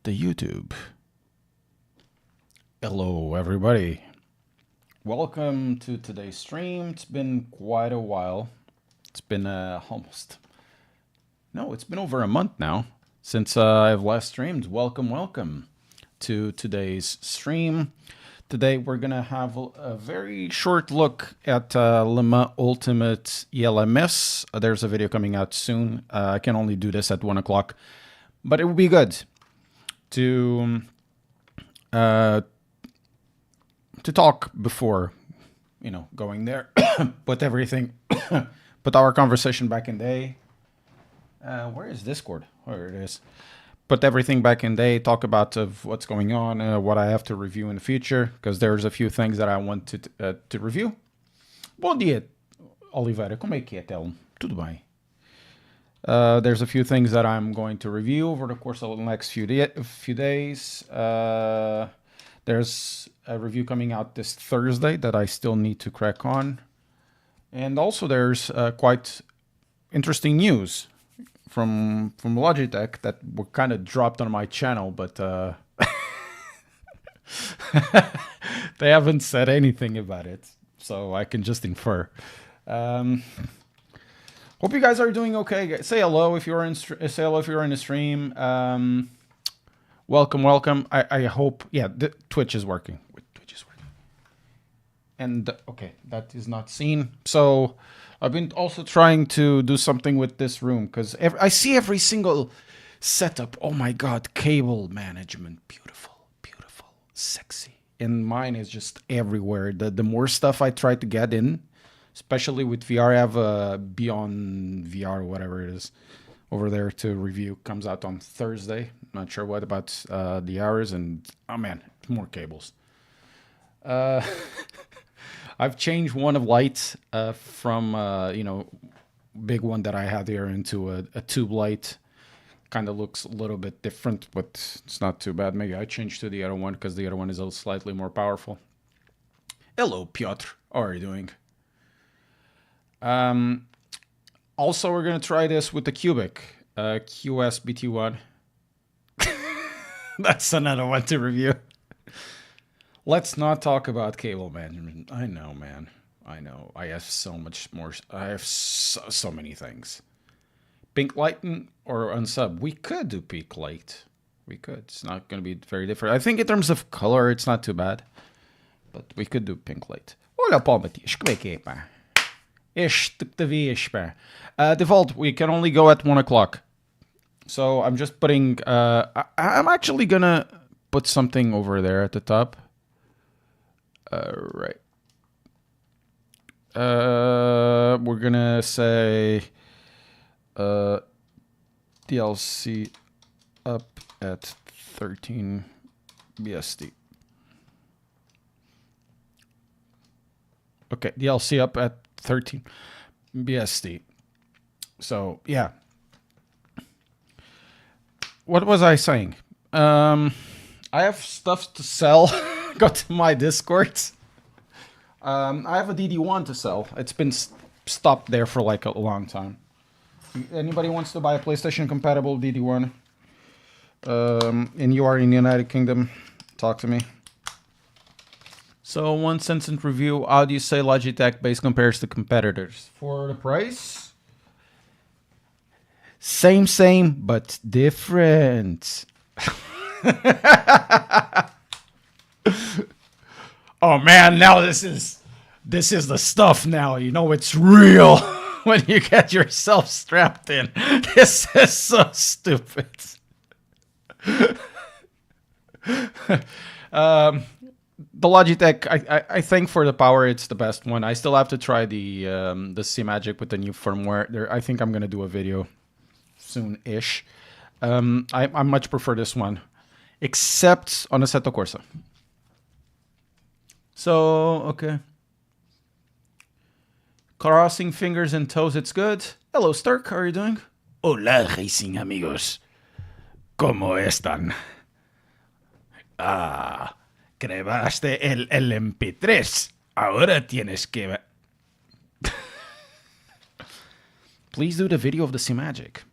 the YouTube. Hello, everybody. Welcome to today's stream. It's been quite a while. It's been it's been over a month now since I've last streamed. Welcome to today's stream. Today we're gonna have a very short look at LMU Ultimate ELMS. There's a video coming out soon. I can only do this at 1 o'clock, but it would be good to talk before, going there. Put our conversation back in day. Where is Discord? Where it is. Put everything back in day, talk about what's going on, what I have to review in the future, because there's a few things that I want to review. Bom dia, Oliveira. Como é que é, Telmo? Tudo bem. There's a few things that I'm going to review over the course of the next few days. There's a review coming out this Thursday that I still need to crack on. And also there's quite interesting news from Logitech that were kind of dropped on my channel, but they haven't said anything about it, so I can just infer. Hope you guys are doing okay. Say hello if you're in the stream. Welcome. I hope Twitch is working. And okay, that is not seen. So I've been also trying to do something with this room because I see every single setup. Oh my God, cable management, beautiful, sexy. And mine is just everywhere. The more stuff I try to get in, especially with VR, I have Beyond VR, whatever it is, over there to review. Comes out on Thursday. Not sure what about the hours, and oh man, more cables. I've changed one of lights from big one that I had here into a tube light. Kind of looks a little bit different, but it's not too bad. Maybe I changed to the other one because the other one is a slightly more powerful. Hello, Piotr. How are you doing? Also, we're gonna try this with the Qubic QS BT1. That's another one to review. Let's not talk about cable management. I know, man. I know. I have so much more. I have so many things. Pink lighting or unsub. We could do pink light. We could. It's not going to be very different. I think in terms of color, it's not too bad. But we could do pink light. Olha pá, Matias. Como é que é, pá? Este que te vês, pá. Default, we can only go at 1 o'clock. So I'm just putting... I'm actually going to put something over there at the top. Right. We're gonna say DLC up at 13 BSD. Okay, DLC up at 13 BSD. So yeah. What was I saying? I have stuff to sell. Go to my Discord. I have a DD1 to sell. It's been stopped there for like a long time. Anybody wants to buy a PlayStation compatible DD1 and you are in the United Kingdom, talk to me. So 1 sentence review. How do you say Logitech base compares to competitors? For the price? Same, but different. Oh man, now this is the stuff now. It's real when you get yourself strapped in. This is so stupid. The Logitech, I think for the power, it's the best one. I still have to try the C-Magic with the new firmware. I think I'm gonna do a video soon-ish. I much prefer this one, except on Assetto Corsa. So, okay. Crossing fingers and toes, it's good. Hello, Stark, how are you doing? Hola, racing amigos. ¿Cómo están? Creaste el LMP3. Ahora tienes que... Please do the video of the C-Magic.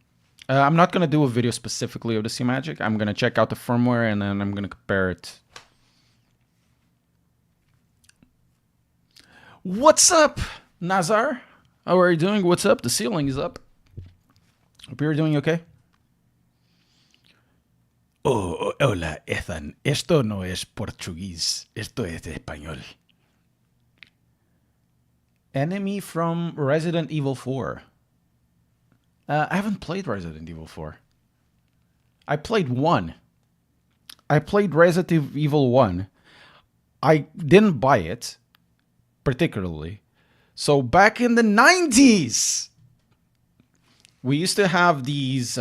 I'm not going to do a video specifically of the C-Magic. I'm going to check out the firmware and then I'm going to compare it. What's up, Nazar? How are you doing? What's up? The ceiling is up. Hope you're doing okay. Oh, hola, Ethan. Esto no es portugués. Esto es español. Enemy from Resident Evil 4. I haven't played Resident Evil 4. I played 1. I played Resident Evil 1. I didn't buy it, particularly. So back in the 90s, we used to have these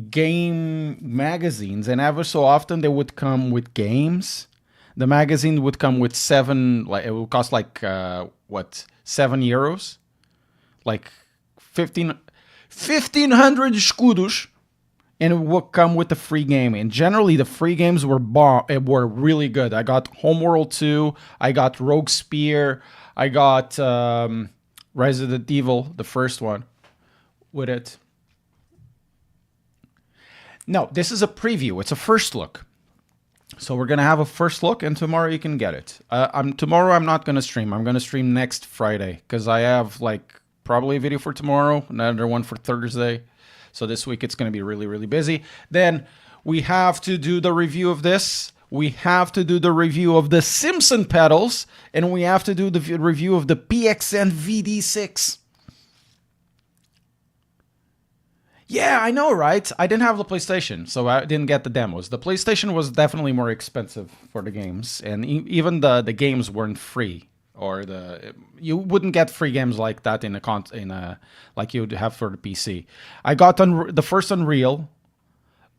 game magazines, and ever so often they would come with games. The magazine would come with 7, like it would cost like what, €7, like 1,500 escudos, and it would come with the free game. And generally, the free games were really good. I got Homeworld 2, I got Rogue Spear, I got Resident Evil, the first one, with it. No, this is a preview. It's a first look. So we're going to have a first look, and tomorrow you can get it. Tomorrow I'm not going to stream. I'm going to stream next Friday, because I have like probably a video for tomorrow, another one for Thursday. So this week it's going to be really, really busy. Then we have to do the review of this. We have to do the review of the Simpson pedals, and we have to do the review of the PXN VD6. Yeah, I know, right? I didn't have the PlayStation, so I didn't get the demos. The PlayStation was definitely more expensive for the games, and even the games weren't free, or you wouldn't get free games like that in a like you'd have for the PC. I got the first Unreal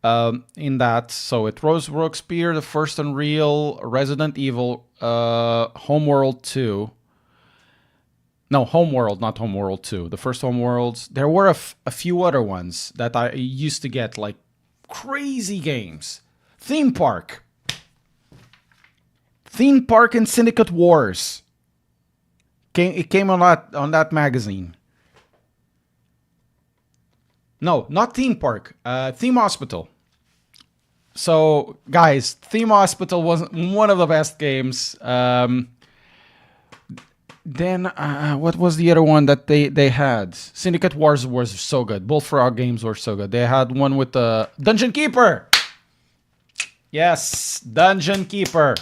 in that, so it was Rogue Spear, the first Unreal, Resident Evil, Homeworld 2. No, Homeworld, not Homeworld 2. The first Homeworlds. There were a few other ones that I used to get, like crazy games. Theme Park. Theme Park and Syndicate Wars. It came on that magazine. No, not Theme Park. Theme Hospital. So, guys, Theme Hospital was one of the best games. Then, what was the other one that they had? Syndicate Wars was so good. Bullfrog games were so good. They had one with the Dungeon Keeper. Yes, Dungeon Keeper.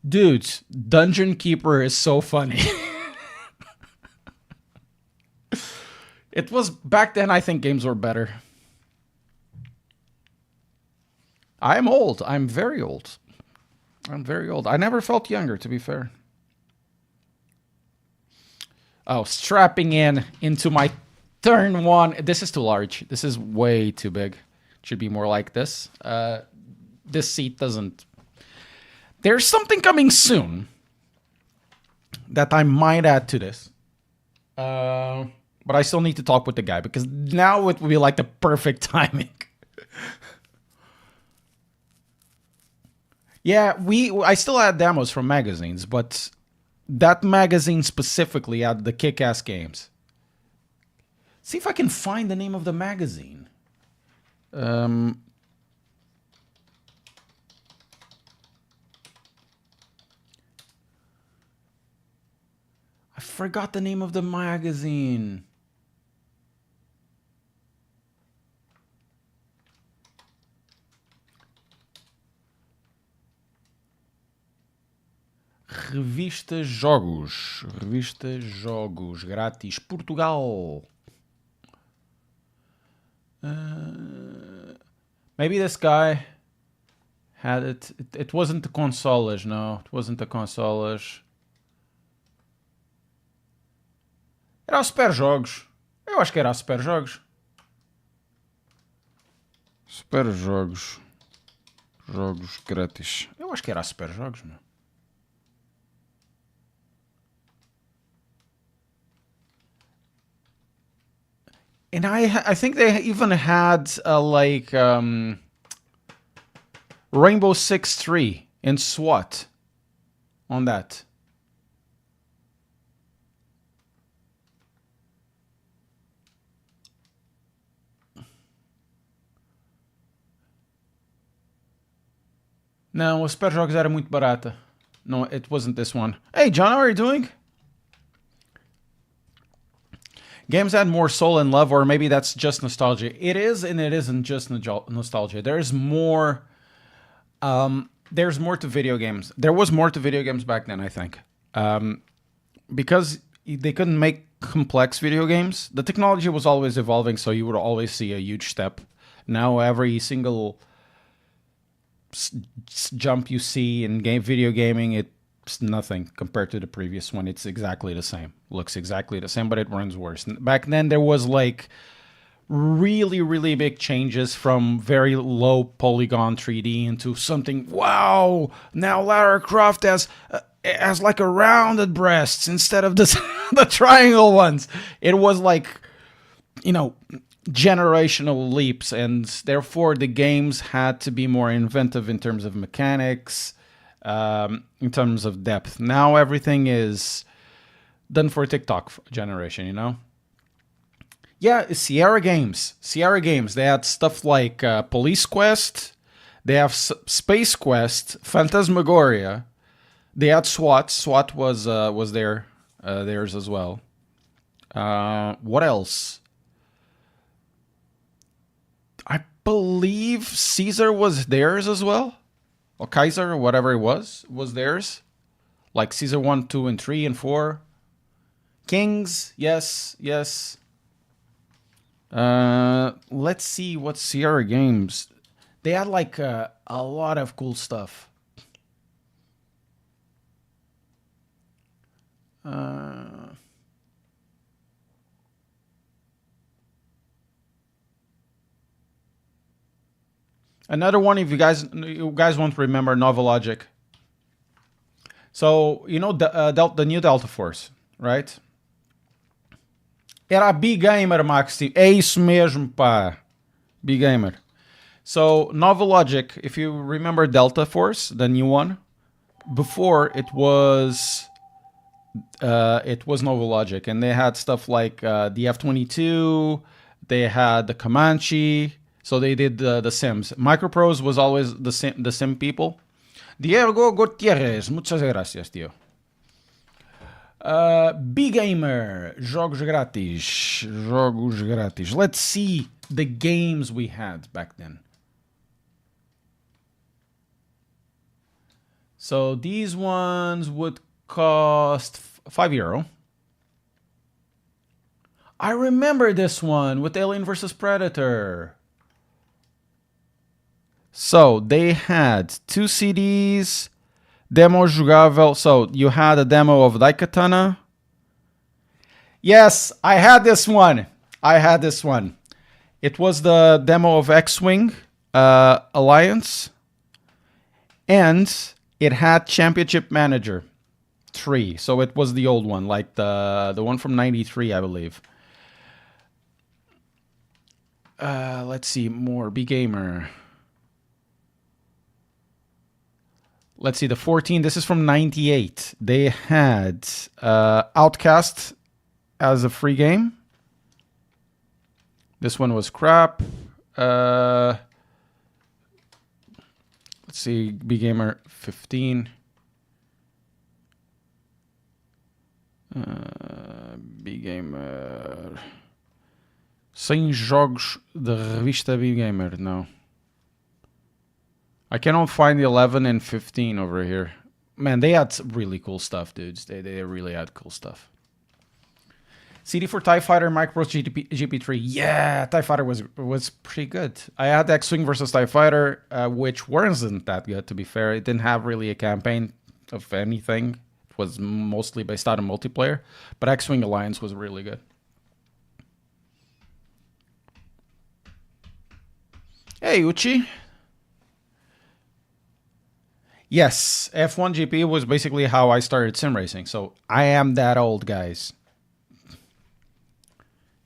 Dude, Dungeon Keeper is so funny. It was back then. I think games were better. I'm old. I'm very old. I'm very old. I never felt younger, to be fair. Oh, strapping into my turn 1. This is too large. This is way too big. It should be more like this. This seat doesn't... There's something coming soon that I might add to this. But I still need to talk with the guy, because now it will be like the perfect timing. Yeah, I still had demos from magazines, but that magazine specifically had the kick-ass games. See if I can find the name of the magazine. I forgot the name of the magazine. Revista Jogos. Revista Jogos. Grátis. Portugal. Maybe this guy had it. It wasn't the consolas, no. It wasn't the consolas. Era o Super Jogos. Eu acho que era o Super Jogos. Super Jogos. Jogos grátis. Eu acho que era o Super Jogos, meu. And I think they even had Rainbow Six 3 and SWAT on that. Não, a Super Jogos era muito barata. No, it wasn't this one. Hey, John, how are you doing? Games had more soul and love, or maybe that's just nostalgia. It is, and it isn't just nostalgia. There's more. There's more to video games. There was more to video games back then, I think, because they couldn't make complex video games. The technology was always evolving, so you would always see a huge step. Now every single jump you see in video gaming, it's nothing compared to the previous one. It's exactly the same. Looks exactly the same, but it runs worse. Back then, there was like really, really big changes from very low polygon 3D into something. Wow! Now Lara Croft has like a rounded breasts instead of the triangle ones. It was like, generational leaps, and therefore the games had to be more inventive in terms of mechanics, in terms of depth. Now everything is done for TikTok generation, Yeah, Sierra Games. They had stuff like Police Quest. They have Space Quest, Phantasmagoria. They had SWAT. SWAT was theirs as well. What else? I believe Caesar was theirs as well. Or Kaiser, or whatever it was theirs. Like Caesar 1, 2, and 3, and 4. Kings, yes. Let's see what Sierra Games. They had like a lot of cool stuff. Another one, if you guys want to remember, Novelogic. So the new Delta Force, right? Era B-Gamer, Maxi. É isso mesmo, pá. B-Gamer. So, Novelogic, if you remember Delta Force, the new one, before it was Novelogic, and they had stuff like the F-22, they had the Comanche, so they did the Sims. Microprose was always the Sim people. Diego Gutierrez, muchas gracias, tío. B-Gamer, jogos grátis. Let's see the games we had back then. So these ones would cost €5. I remember this one with Alien vs. Predator. So they had 2 CDs, demo jogável. So you had a demo of Daikatana. Yes, I had this one. It was the demo of X-Wing Alliance. And it had Championship Manager 3. So it was the old one, like the one from 93, I believe. Let's see more. B-Gamer. Let's see, the 14. This is from 98. They had Outcast as a free game. This one was crap. Let's see, B-Gamer 15. B-Gamer. Sem jogos da revista B-Gamer, no. I cannot find the 11 and 15 over here. Man, they had really cool stuff, dudes. They really had cool stuff. CD for TIE Fighter, Microprose GP3. Yeah, TIE Fighter was pretty good. I had X-Wing versus TIE Fighter, which wasn't that good, to be fair. It didn't have really a campaign of anything. It was mostly based out of multiplayer. But X-Wing Alliance was really good. Hey, Uchi. Yes, F1 GP was basically how I started sim racing. So I am that old, guys.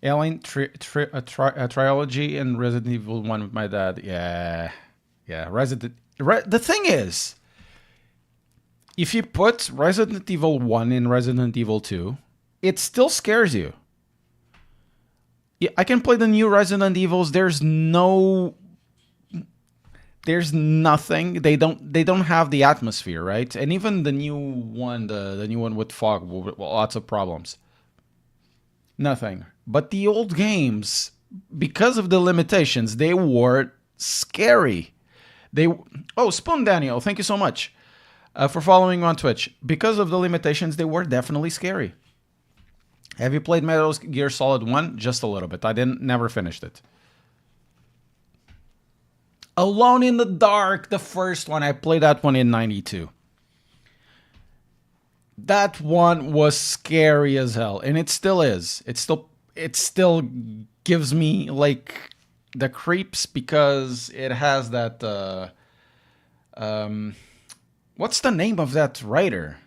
Alien Trilogy and Resident Evil 1 with my dad. Yeah. The thing is, if you put Resident Evil 1 in Resident Evil 2, it still scares you. I can play the new Resident Evils. There's no there's nothing. They don't have the atmosphere, right? And even the new one, the new one with fog, with lots of problems. Nothing. But the old games, because of the limitations, they were scary. Spoon Daniel, thank you so much for following on Twitch. Because of the limitations, they were definitely scary. Have you played Metal Gear Solid 1? Just a little bit. I never finished it. Alone in the Dark, the first one. I played that one in 92. That one was scary as hell, and it still is. It still gives me like the creeps because it has that what's the name of that writer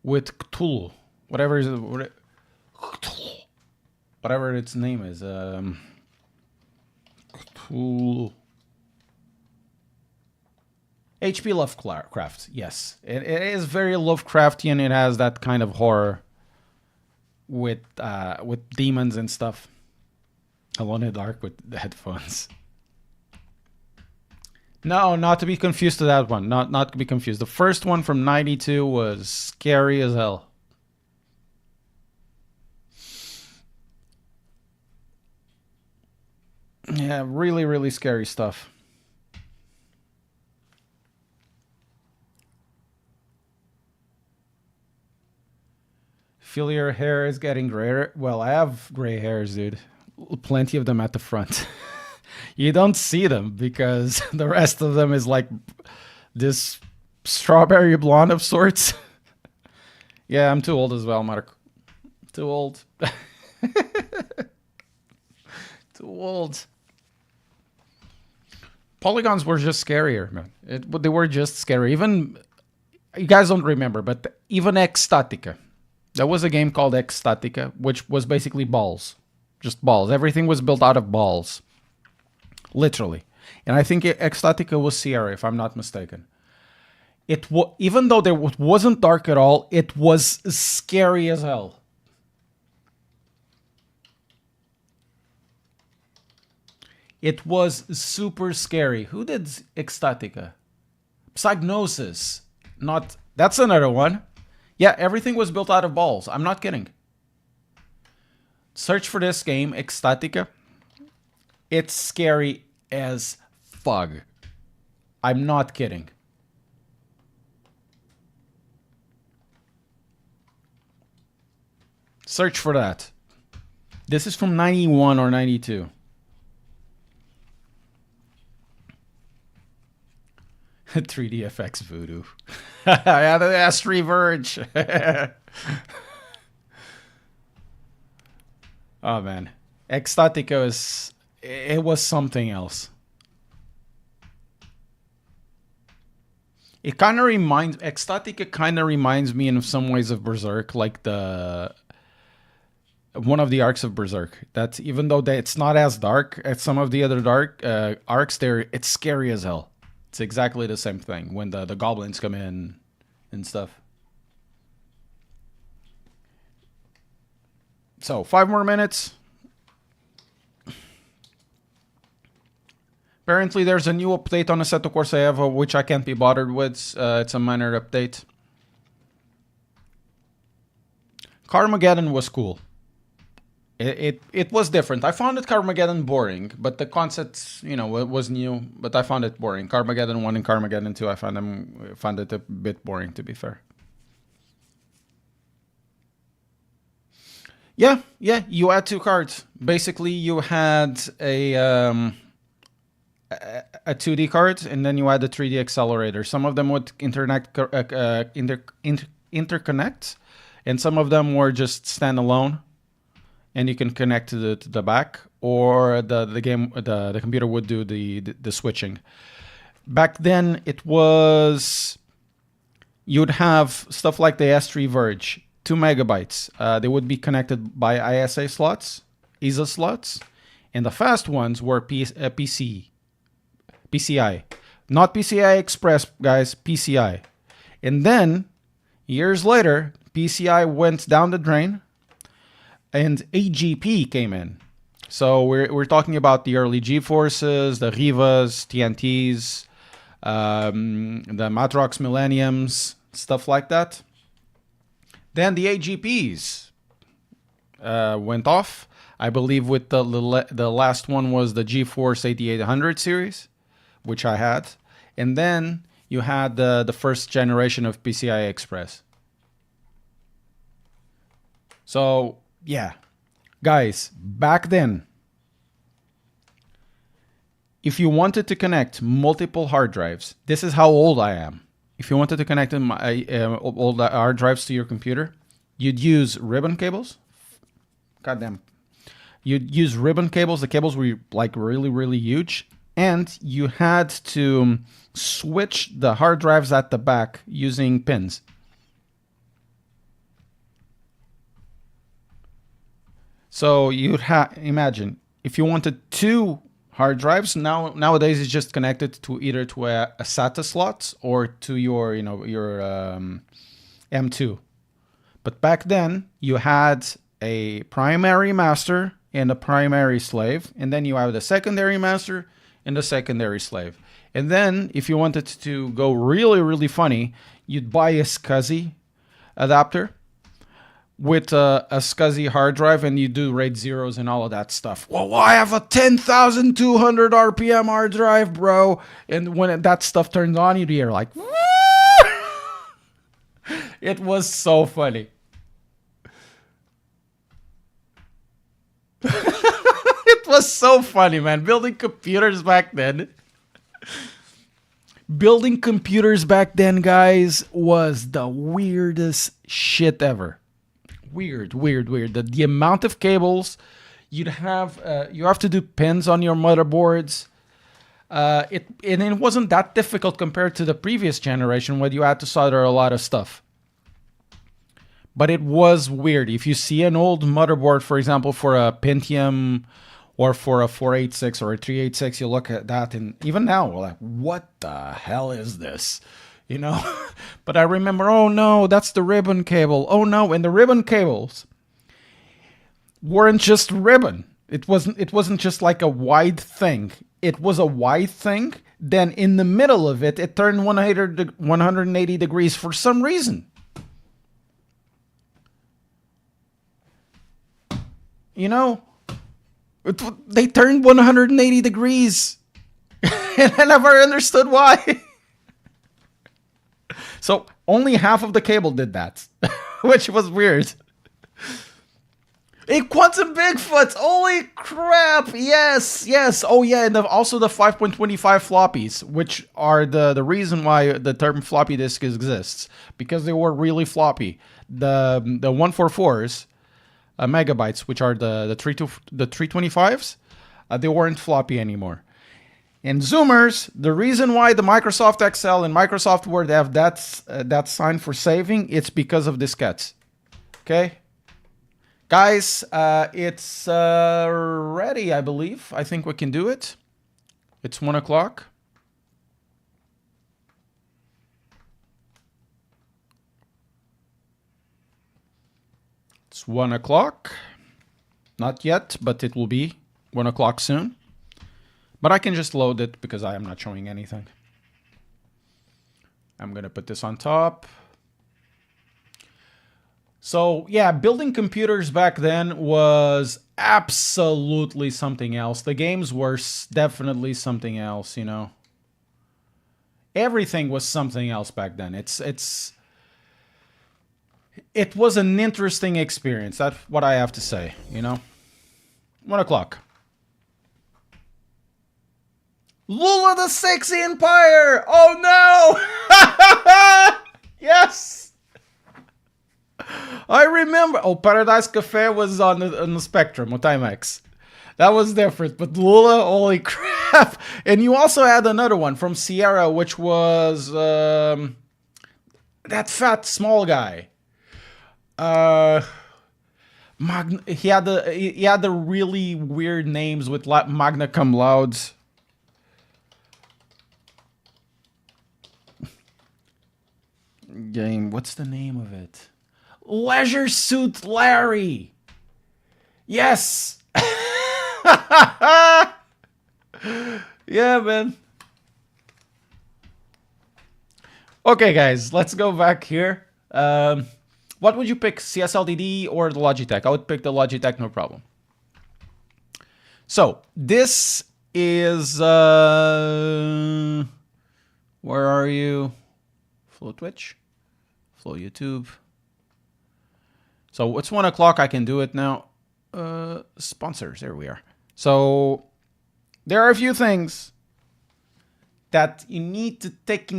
with Cthulhu? Whatever its name is. Cthulhu. H.P. Lovecraft, yes. It is very Lovecraftian. It has that kind of horror with demons and stuff. Alone in the Dark with the headphones. No, not to be confused to that one. Not to be confused. The first one from 92 was scary as hell. Yeah, really, really scary stuff. Feel your hair is getting grayer. Well, I have gray hairs, dude. Plenty of them at the front. You don't see them because the rest of them is like this strawberry blonde of sorts. Yeah, I'm too old as well, Mark. Too old. Too old. Polygons were just scarier, man. They were just scary. Even, you guys don't remember, but even Ecstatica. There was a game called Ecstatica, which was basically balls. Just balls. Everything was built out of balls. Literally. And I think Ecstatica was Sierra, if I'm not mistaken. Even though there wasn't dark at all, it was scary as hell. It was super scary. Who did Ecstatica? Psygnosis. That's another one. Yeah, everything was built out of balls. I'm not kidding. Search for this game, Ecstatica. It's scary as fuck. I'm not kidding. Search for that. This is from 91 or 92. 3D FX voodoo. Yeah, the S3 Verge. Oh man, Ecstatica was something else. Ecstatica kind of reminds me in some ways of Berserk, like one of the arcs of Berserk. That even though it's not as dark as some of the other dark arcs, it's scary as hell. It's exactly the same thing when the goblins come in and stuff. So 5 more minutes. Apparently there's a new update on Assetto Corsa Evo, which I can't be bothered with. It's a minor update. Carmageddon was cool. It was different. I found it Carmageddon boring, but the concept, it was new, but I found it boring. Carmageddon 1 and Carmageddon 2, I found it a bit boring, to be fair. Yeah, you had 2 cards. Basically, you had a 2D card, and then you had a 3D accelerator. Some of them would interconnect, and some of them were just standalone. And you can connect to the back, or the computer would do the switching. Back then, you'd have stuff like the S3 Verge, 2 megabytes. They would be connected by ISA slots, ISA slots, and the fast ones were PCI, not PCI Express, guys, PCI. And then years later, PCI went down the drain. And AGP came in. So we're talking about the early G-Forces, the Rivas, TNTs, the Matrox Millenniums, stuff like that. Then the AGPs went off. I believe with the last one was the G-Force 8800 series, which I had. And then you had the first generation of PCI Express. So, yeah. Guys, back then, if you wanted to connect multiple hard drives, this is how old I am. If you wanted to connect all the hard drives to your computer, you'd use ribbon cables. Goddamn. You'd use ribbon cables. The cables were like really, really huge. And you had to switch the hard drives at the back using pins. So you'd imagine if you wanted 2 hard drives, nowadays it's just connected to either to a SATA slot or to your M2. But back then you had a primary master and a primary slave, and then you have the secondary master and the secondary slave. And then if you wanted to go really, really funny, you'd buy a SCSI adapter with a SCSI hard drive, and you do RAID zeros and all of that stuff. Well, I have a 10,200 RPM hard drive, bro. And when that stuff turns on, you'd hear like, it was so funny. It was so funny, man. Building computers back then, guys, was the weirdest shit ever. Weird. The amount of cables you'd have, you have to do pins on your motherboards. It wasn't that difficult compared to the previous generation where you had to solder a lot of stuff. But it was weird. If you see an old motherboard, for example, for a Pentium or for a 486 or a 386, you look at that, and even now, we're like, what the hell is this? You know? But I remember, oh no, that's the ribbon cable. Oh no, and the ribbon cables weren't just ribbon. It wasn't just like a wide thing. It was a wide thing. Then in the middle of it, it turned 180 degrees for some reason. You know, they turned 180 degrees. And I never understood why. So only half of the cable did that, which was weird. A Quantum Bigfoot! Holy crap! Yes. Oh yeah, and also the 5.25 floppies, which are the reason why the term floppy disk exists, because they were really floppy. The 144s. Megabytes, which are the 325s, they weren't floppy anymore. And Zoomers, the reason why the Microsoft Excel and Microsoft Word have that sign for saving, it's because of diskettes. Okay, guys, it's ready, I believe. I think we can do it. It's 1 o'clock. It's 1 o'clock. Not yet, but it will be 1 o'clock soon. But I can just load it because I am not showing anything. I'm going to put this on top. So, yeah, building computers back then was absolutely something else. The games were definitely something else, you know. Everything was something else back then. It was an interesting experience. That's what I have to say, you know. 1 o'clock. Lula the Sexy Empire! Oh no! Yes! I remember. Oh, Paradise Cafe was on the Spectrum or Timex. That was different. But Lula, holy crap! And you also had another one from Sierra, which was that fat small guy. He had the really weird names with magna cum laudes. Game, what's the name of it? Leisure Suit Larry. Yes. Yeah, man. Okay, guys, let's go back here. What would you pick, CSLDD or the Logitech? I would pick the Logitech, no problem. So, this is... where are you? Flow Twitch? Flow YouTube. So, it's 1 o'clock. I can do it now. Sponsors, there we are. So, there are a few things that you need to take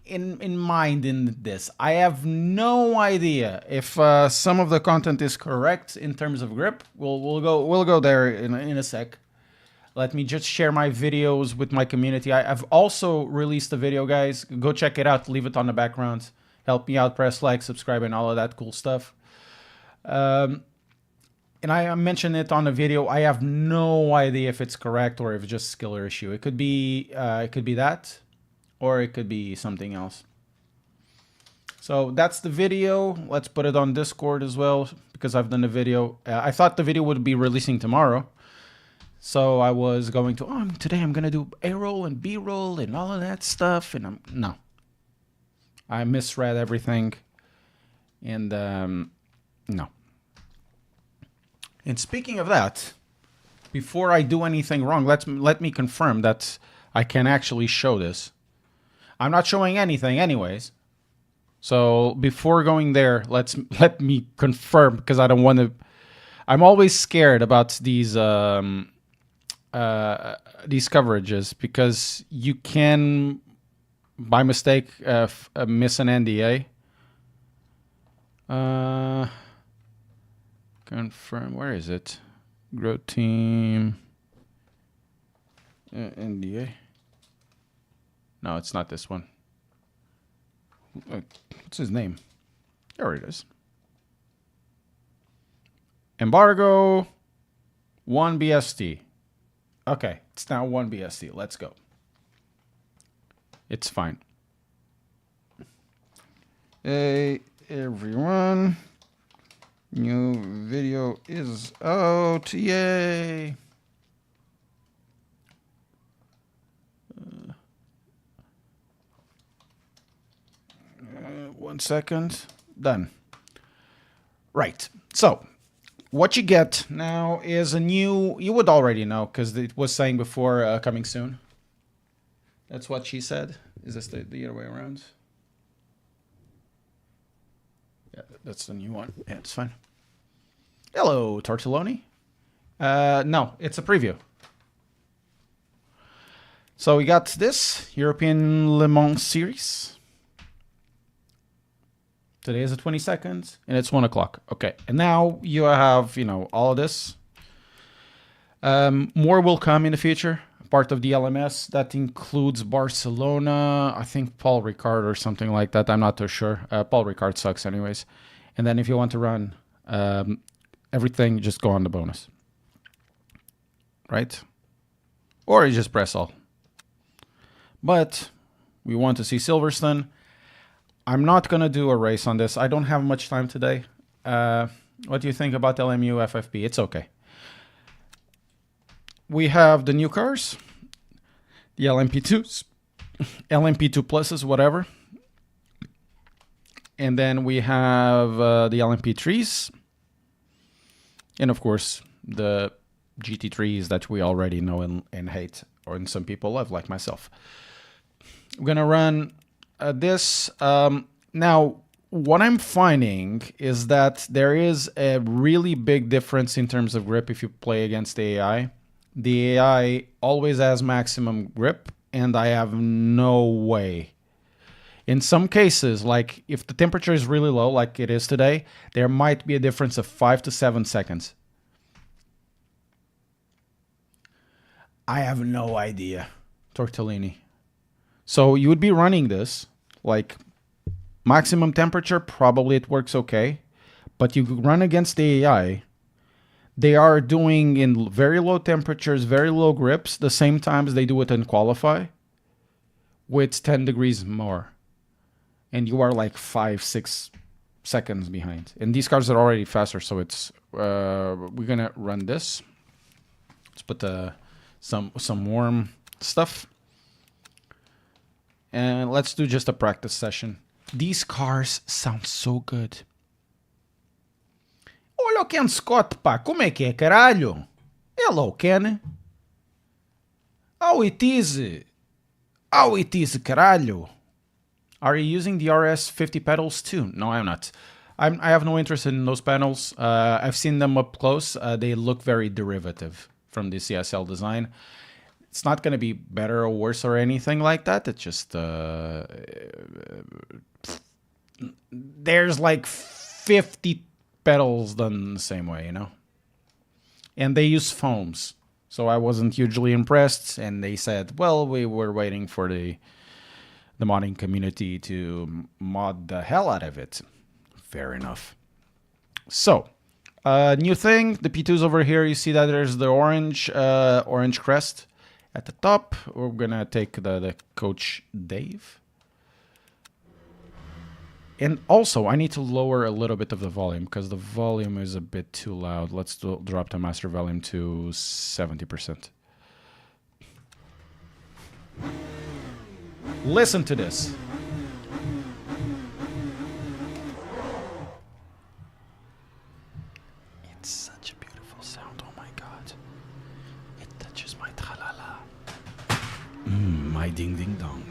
in mind in this. I have no idea if some of the content is correct in terms of grip. We'll go there in a sec. Let me just share my videos with my community. I've also released a video, guys. Go check it out. Leave it on the background. Help me out. Press like, subscribe, and all of that cool stuff. And I mentioned it on the video. I have no idea if it's correct or if it's just skill or issue. It could be that, or it could be something else. So that's the video. Let's put it on Discord as well, because I've done a video. I thought the video would be releasing tomorrow. So I was going to, today I'm going to do A-roll and B-roll and all of that stuff. And no. I misread everything. And no. And speaking of that, before I do anything wrong, let me confirm that I can actually show this. I'm not showing anything anyways. So before going there, let me confirm, because I don't want to. I'm always scared about these coverages, because you can, by mistake, miss an NDA. Confirm. Where is it? Grow team. NDA. No, it's not this one. What's his name? There it is. Embargo 1 BST. Okay, it's now 1 BST. Let's go. It's fine. Hey, everyone. New video is out. Yay. 1 second. Done. Right. So, what you get now is a new... You would already know, because it was saying before coming soon. That's what she said. Is this the other way around? Yeah, that's the new one. Yeah, it's fine. Hello, Tortelloni. No, it's a preview. So we got this European Le Mans Series. Today is the 22nd, and it's 1 o'clock. Okay, and now you have, all of this. More will come in the future. Part of the LMS that includes Barcelona, I think Paul Ricard or something like that. I'm not too sure. Paul Ricard sucks anyways. And then if you want to run everything, just go on the bonus. Right? Or you just press all. But we want to see Silverstone. I'm not going to do a race on this. I don't have much time today. What do you think about LMU FFP? It's okay. We have the new cars, the LMP2s, LMP2 pluses, whatever. And then we have the LMP3s. And of course, the GT3s that we already know and hate, or some people love, like myself. I'm going to run this. Now, what I'm finding is that there is a really big difference in terms of grip if you play against the AI. The AI always has maximum grip, and I have no way. In some cases, like if the temperature is really low, like it is today, there might be a difference of 5 to 7 seconds. I have no idea, Tortellini. So you would be running this, like maximum temperature, probably it works okay. But you run against the AI, they are doing in very low temperatures, very low grips, the same times they do it in qualify, with 10 degrees more. And you are like 5-6 seconds behind. And these cars are already faster, so it's we're gonna run this. Let's put some warm stuff. And let's do just a practice session. These cars sound so good. Olha o Ken Scott, pá. Como é que é, caralho? Hello, Ken. How it is? How it is, caralho? Are you using the RS50 pedals too? No, I'm not. I have no interest in those pedals. I've seen them up close. They look very derivative from the CSL design. It's not going to be better or worse or anything like that. It's just... there's like 50 pedals done the same way, you know? And they use foams. So I wasn't hugely impressed. And they said, well, we were waiting for the modding community to mod the hell out of it. Fair enough. So, new thing. The P2's over here. You see that there's the orange crest at the top. We're going to take the Coach Dave. And also, I need to lower a little bit of the volume because the volume is a bit too loud. Let's drop the master volume to 70%. Listen to this. It's such a beautiful sound. Oh my god. It touches my tra-la-la. My ding-ding-dong.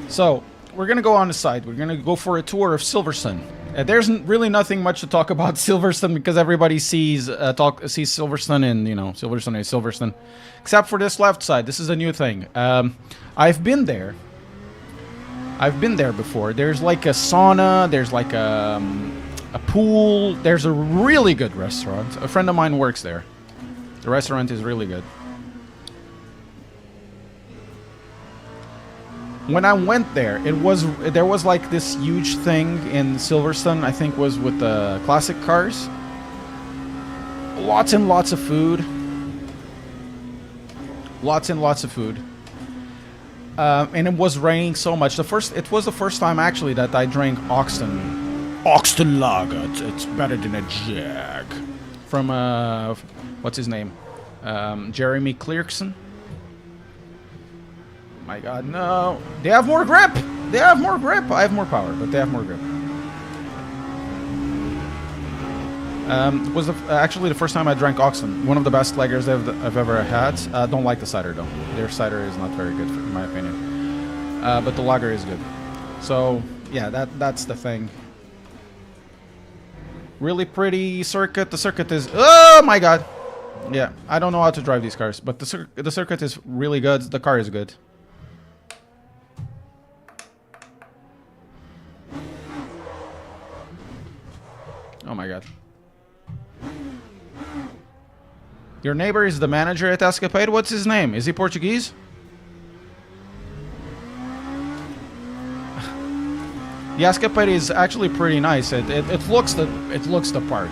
So... we're going to go on the side. We're going to go for a tour of Silverstone. There's really nothing much to talk about Silverstone because everybody sees Silverstone and, you know, Silverstone is Silverstone. Except for this left side. This is a new thing. I've been there. I've been there before. There's like a sauna. There's like a pool. There's a really good restaurant. A friend of mine works there. The restaurant is really good. When I went there, there was like this huge thing in Silverstone, I think was with the classic cars. Lots and lots of food. Lots and lots of food. And it was raining so much. It was the first time actually that I drank Oxton Lager. It's better than a Jag. From what's his name? Jeremy Clarkson. My god, no. They have more grip! They have more grip! I have more power, but they have more grip. It was actually the first time I drank Oxen. One of the best lagers I've ever had. Don't like the cider, though. Their cider is not very good, in my opinion. But the lager is good. So, yeah, that's the thing. Really pretty circuit. The circuit is... oh, my god! Yeah, I don't know how to drive these cars, but the circuit is really good. The car is good. Oh my god. Your neighbor is the manager at Escapade? What's his name? Is he Portuguese? The Escapade is actually pretty nice. It looks the part.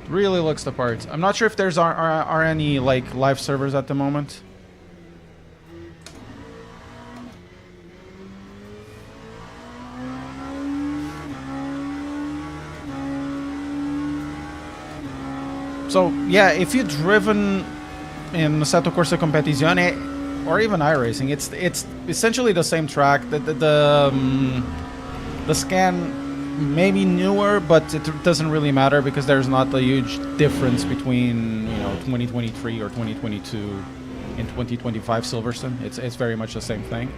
Really looks the part. I'm not sure if there's are any like live servers at the moment. So, yeah, if you've driven in Assetto Corsa Competizione or even iRacing, it's essentially the same track. The scan may be newer, but it doesn't really matter because there's not a huge difference between, you know, 2023 or 2022 and 2025 Silverstone. It's very much the same thing.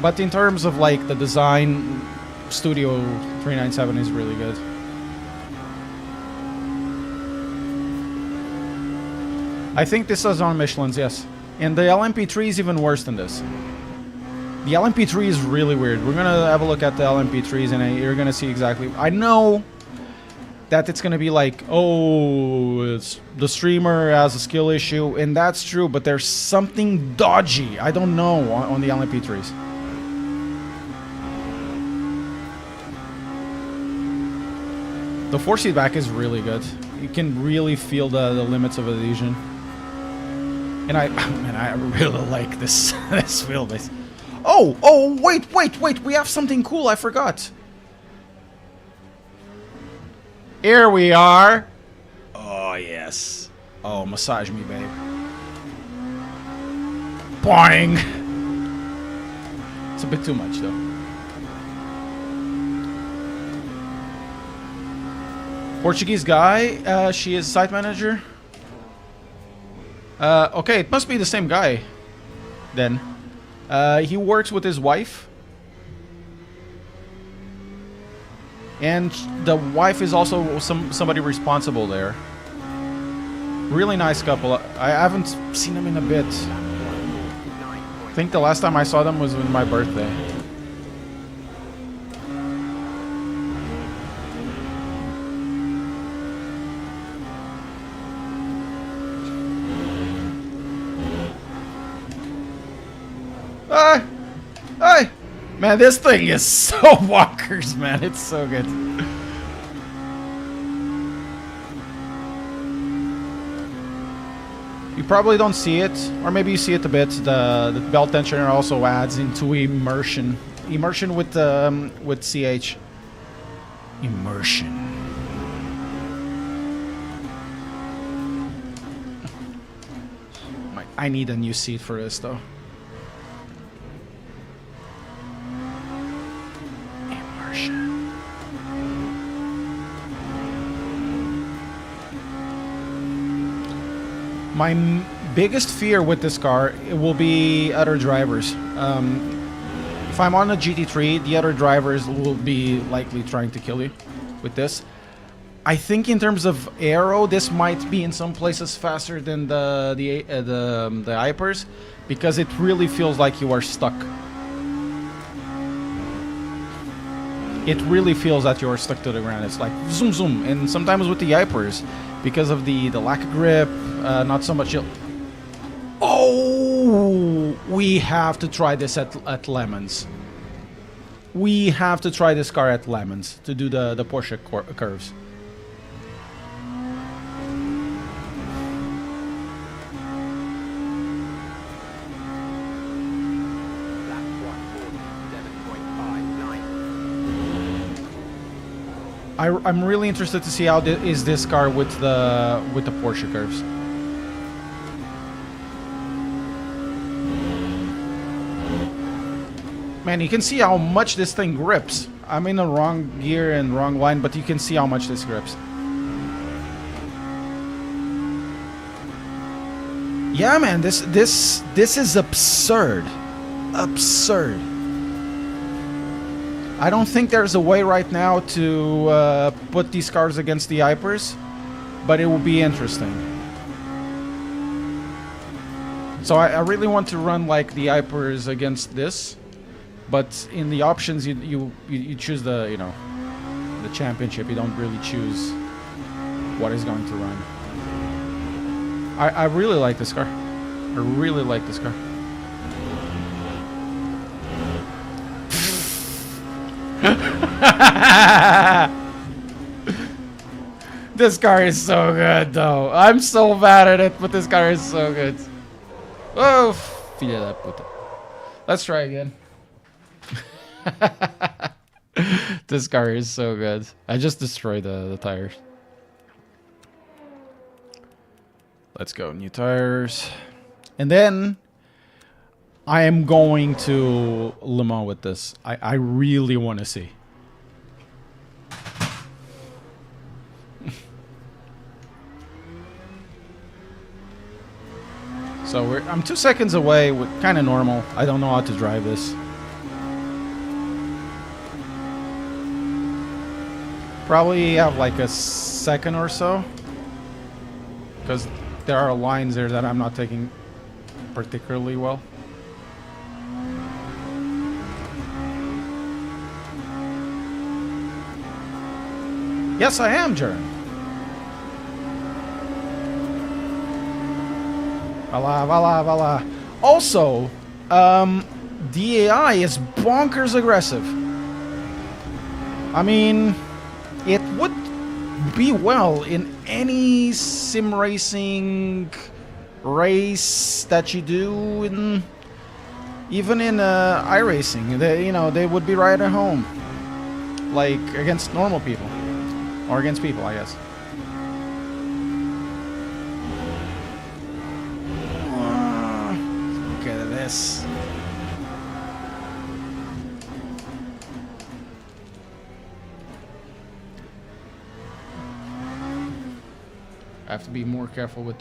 But in terms of like the design, Studio 397 is really good. I think this is on Michelin's, yes. And the LMP3 is even worse than this. The LMP3 is really weird. We're going to have a look at the LMP3s and you're going to see exactly... I know that it's going to be like, oh, the streamer has a skill issue, and that's true, but there's something dodgy, I don't know, on the LMP3s. The force feedback is really good. You can really feel the limits of adhesion. And I really like this this wheelbase. Oh, wait, we have something cool, I forgot. Here we are. Oh, yes. Oh, massage me, babe. Boing. It's a bit too much, though. Portuguese guy, she is site manager. Okay, it must be the same guy, then. He works with his wife. And the wife is also somebody responsible there. Really nice couple. I haven't seen them in a bit. I think the last time I saw them was on my birthday. Hey! Man, this thing is so bonkers, man. It's so good. You probably don't see it, or maybe you see it a bit. The belt tensioner also adds into immersion. Immersion with CH. Immersion. I need a new seat for this, though. My biggest fear with this car will be other drivers. If I'm on a GT3, the other drivers will be likely trying to kill you with this. I think in terms of aero, this might be in some places faster than the Hypers, because it really feels like you are stuck. It really feels that you are stuck to the ground. It's like zoom zoom, and sometimes with the Hypers, because of the lack of grip, not so much. Oh, we have to try this at Lemons. We have to try this car at Lemons to do the Porsche curves. I'm really interested to see how is this car with the Porsche curves. Man, you can see how much this thing grips. I'm in the wrong gear and wrong line, but you can see how much this grips. Yeah, man, this is absurd. Absurd. I don't think there's a way right now to put these cars against the Hypers, but it will be interesting. So I really want to run like the Hypers against this, but in the options you choose the the championship. You don't really choose what is going to run. I really like this car. I really like this car. This car is so good, though. I'm so bad at it, but this car is so good. Oh, filha da puta. Let's try again. This car is so good. I just destroyed the tires. Let's go, new tires. And then I am going to Le Mans with this. I really want to see. So I'm 2 seconds away, with kind of normal. I don't know how to drive this. Probably have like a second or so, because there are lines there that I'm not taking particularly well. Yes, I am, Jaron. Voila. Also, the AI is bonkers aggressive. I mean, it would be well in any sim racing race that you do in even in iRacing. They would be right at home, like against normal people or against people, I guess. Look at this. I have to be more careful with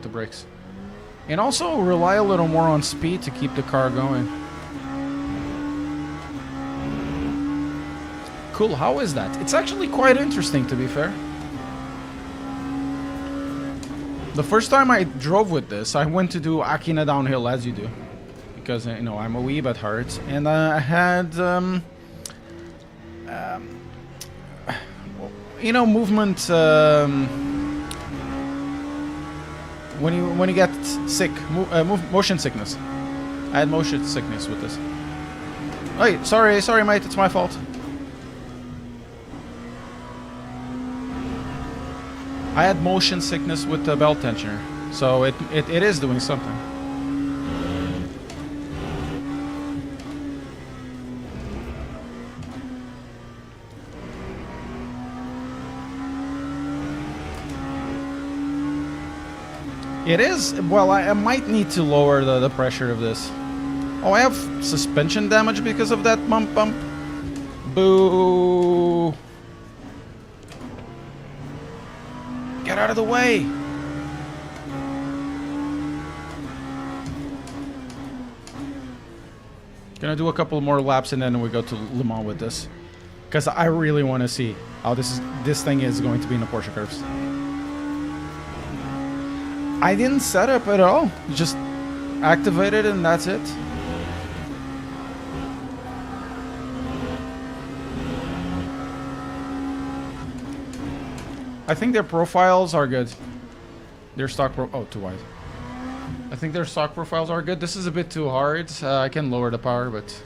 the brakes. And also rely a little more on speed to keep the car going. Cool, how is that? It's actually quite interesting, to be fair. The first time I drove with this, I went to do Akina downhill, as you do. Because, I'm a weeb at heart. And I had, movement... When you get sick, motion sickness. I had motion sickness with this. Hey, sorry, mate. It's my fault. I had motion sickness with the belt tensioner, so it is doing something. It is. Well, I might need to lower the pressure of this. Oh, I have suspension damage because of that bump. Boo. Get out of the way. Gonna do a couple more laps and then we go to Le Mans with this. Because I really want to see how this thing is going to be in the Porsche curves. I didn't set up at all. Just activated and that's it. I think their profiles are good. Their stock oh, too wide. I think their stock profiles are good. This is a bit too hard. I can lower the power, but...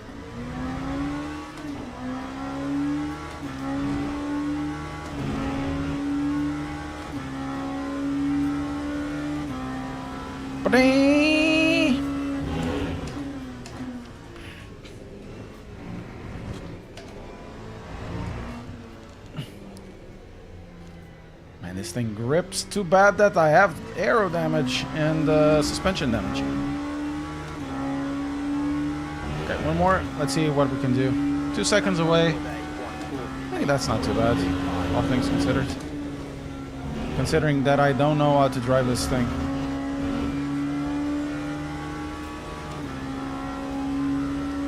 Man, this thing grips. Too bad that I have aero damage and suspension damage. Okay, one more. Let's see what we can do. 2 seconds away. Hey, that's not too bad, all things considered. Considering that I don't know how to drive this thing.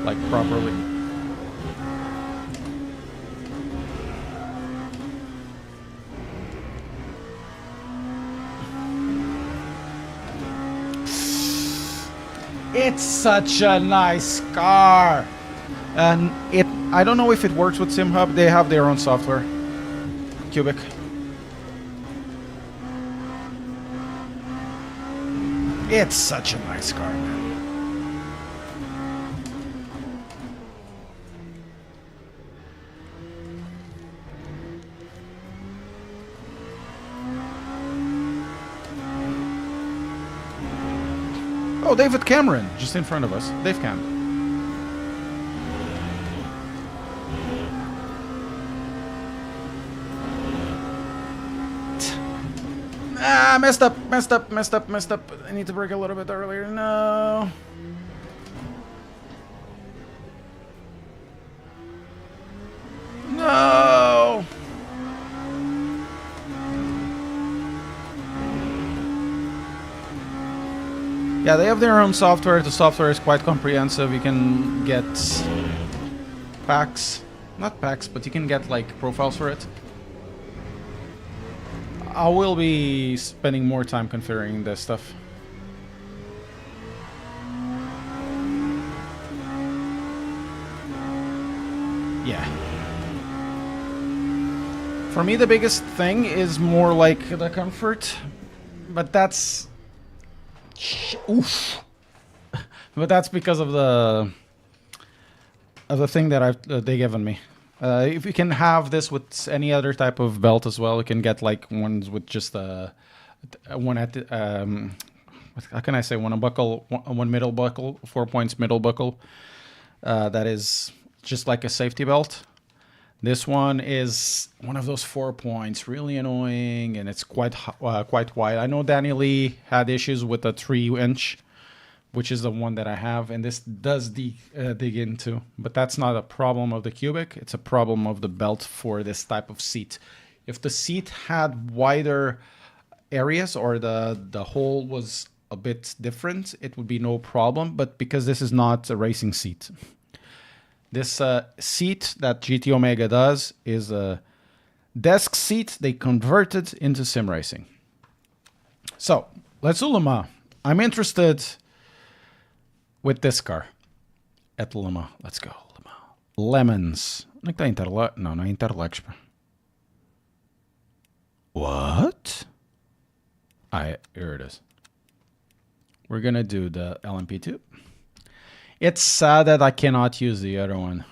Like properly. It's such a nice car. And I don't know if it works with SimHub. They have their own software. Qubic. It's such a nice car, man. Oh, David Cameron, just in front of us. Dave Cam. Ah, messed up. I need to brake a little bit earlier. No. No. Yeah, they have their own software. The software is quite comprehensive. You can get packs. Not packs, but you can get like profiles for it. I will be spending more time configuring this stuff. Yeah. For me, the biggest thing is more like the comfort, but that's... Oof. But that's because of the thing that they given me. If you can have this with any other type of belt as well, you can get like ones with just one at how can I say, one buckle, one middle buckle, 4 points middle buckle. That is just like a safety belt. This one is one of those 4 points, really annoying, and it's quite wide. I know Danny Lee had issues with a 3-inch, which is the one that I have, and this does dig into. But that's not a problem of the Qubic. It's a problem of the belt for this type of seat. If the seat had wider areas or the hole was a bit different, it would be no problem. But because this is not a racing seat, this seat that GT Omega does is a desk seat they converted into sim racing. So let's do Le Mans. I'm interested with this car at Le Mans. Let's go, Le Mans. Lemons. Onde é que tá Interlagos? Não, não é Interlagos. What? Here it is. We're gonna do the LMP2. It's sad that I cannot use the other one.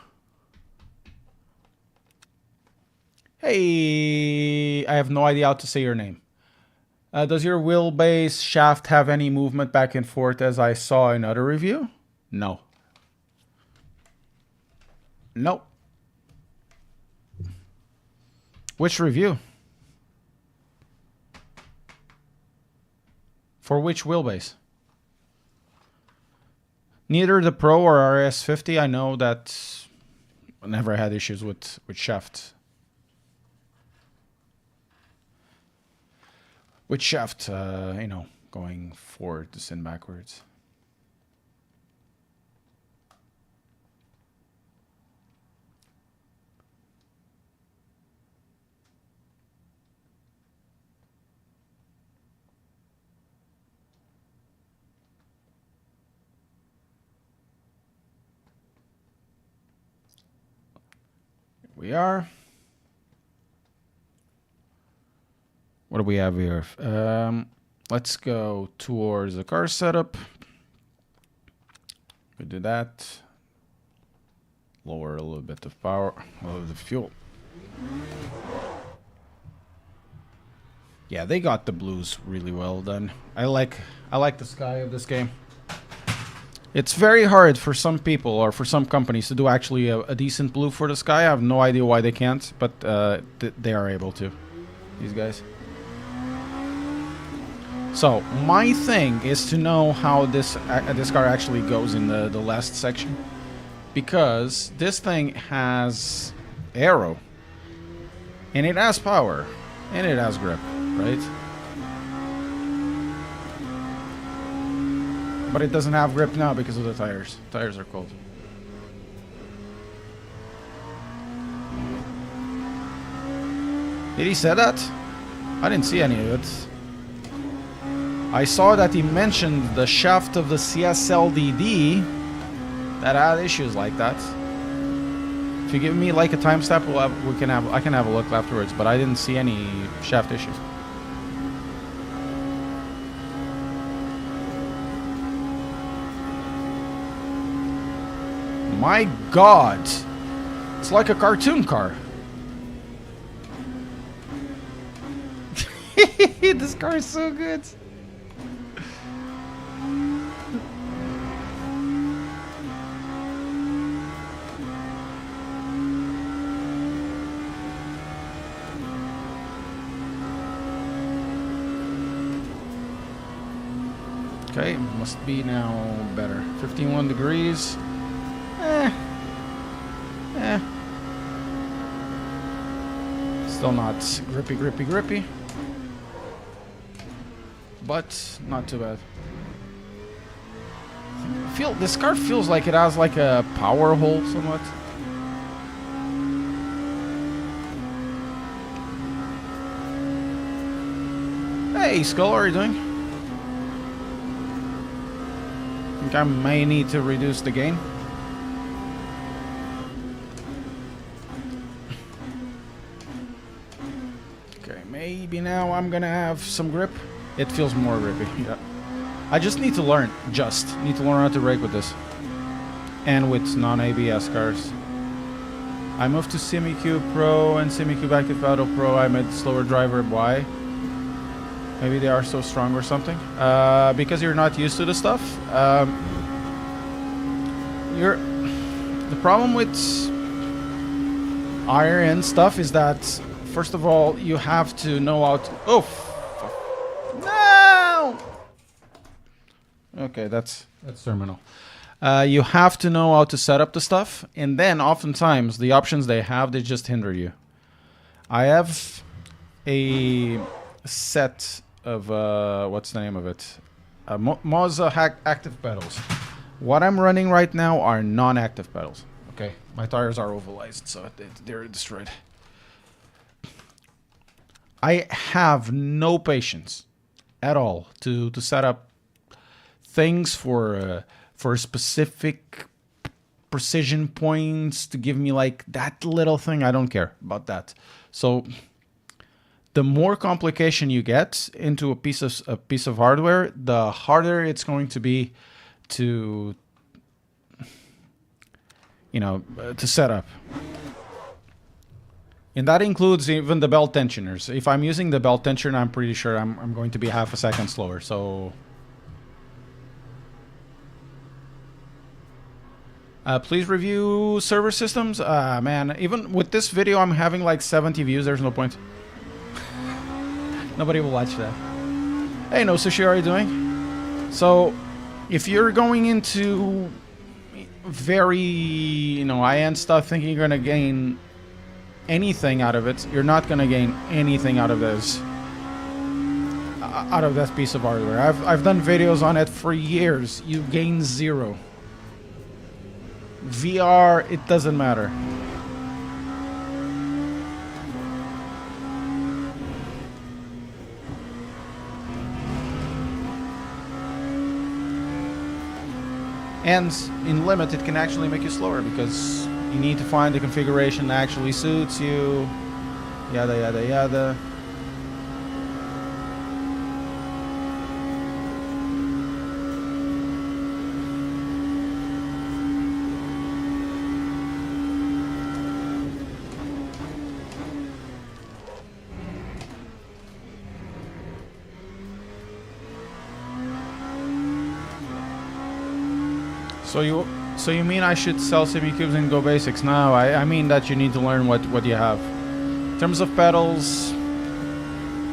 Hey, I have no idea how to say your name. Does your wheelbase shaft have any movement back and forth as I saw in other review? No. No. Which review? For which wheelbase? Neither the Pro or RS50. I know that I never had issues with shaft. With shaft, you know, going forward to send backwards. We are. What do we have here? Let's go towards the car setup. We do that. Lower a little bit of power, of the fuel. Yeah, they got the blues really well done. I like the sky of this game. It's very hard for some people or for some companies to do actually a decent blue for the sky. I have no idea why they can't, but they are able to. These guys. So my thing is to know how this car actually goes in the last section, because this thing has aero, and it has power, and it has grip, right? But it doesn't have grip now because of the tires. Tires are cold. Did he say that? I didn't see any of it. I saw that he mentioned the shaft of the CSLDD that had issues like that. If you give me like a timestamp, I can have a look afterwards. But I didn't see any shaft issues. My God, it's like a cartoon car. This car is so good. Okay, must be now better. 51 degrees. Still not grippy. But not too bad. This car feels like it has like a power hole somewhat. Hey Skull, how are you doing? Think I may need to reduce the gain. Okay, maybe now I'm gonna have some grip. It feels more grippy. Yeah. I just need to learn. Need to learn how to brake with this. And with non-ABS cars. I moved to SimiCube Pro and SimiCube Active Auto Pro. I made slower driver. Why? Maybe they are so strong or something. Because you're not used to the stuff. The problem with iron stuff is that, first of all, you have to know how to... Oh, no! Okay, that's terminal. You have to know how to set up the stuff, and then oftentimes the options they have, they just hinder you. I have a set of, what's the name of it? Moza active pedals. What I'm running right now are non-active pedals. Okay, my tires are ovalized, so they're destroyed. I have no patience at all to set up things for specific precision points to give me like that little thing. I don't care about that. So the more complication you get into a piece of hardware, the harder it's going to be to, you know, to set up. And that includes even the belt tensioners. If I'm using the belt tensioner, I'm pretty sure I'm going to be half a second slower. So please review server systems. Man, even with this video, I'm having like 70 views. There's no point. Nobody will watch that. Hey, no sushi, how are you doing? So, if you're going into very, you know, high-end stuff, thinking you're gonna gain anything out of it, you're not gonna gain anything out of this, out of that piece of hardware. I've done videos on it for years. You gain zero. VR, it doesn't matter. And in limit, it can actually make you slower because you need to find the configuration that actually suits you. Yada, yada, yada. So you mean I should sell semi-cubes and go basics? No, I mean that you need to learn what you have. In terms of pedals,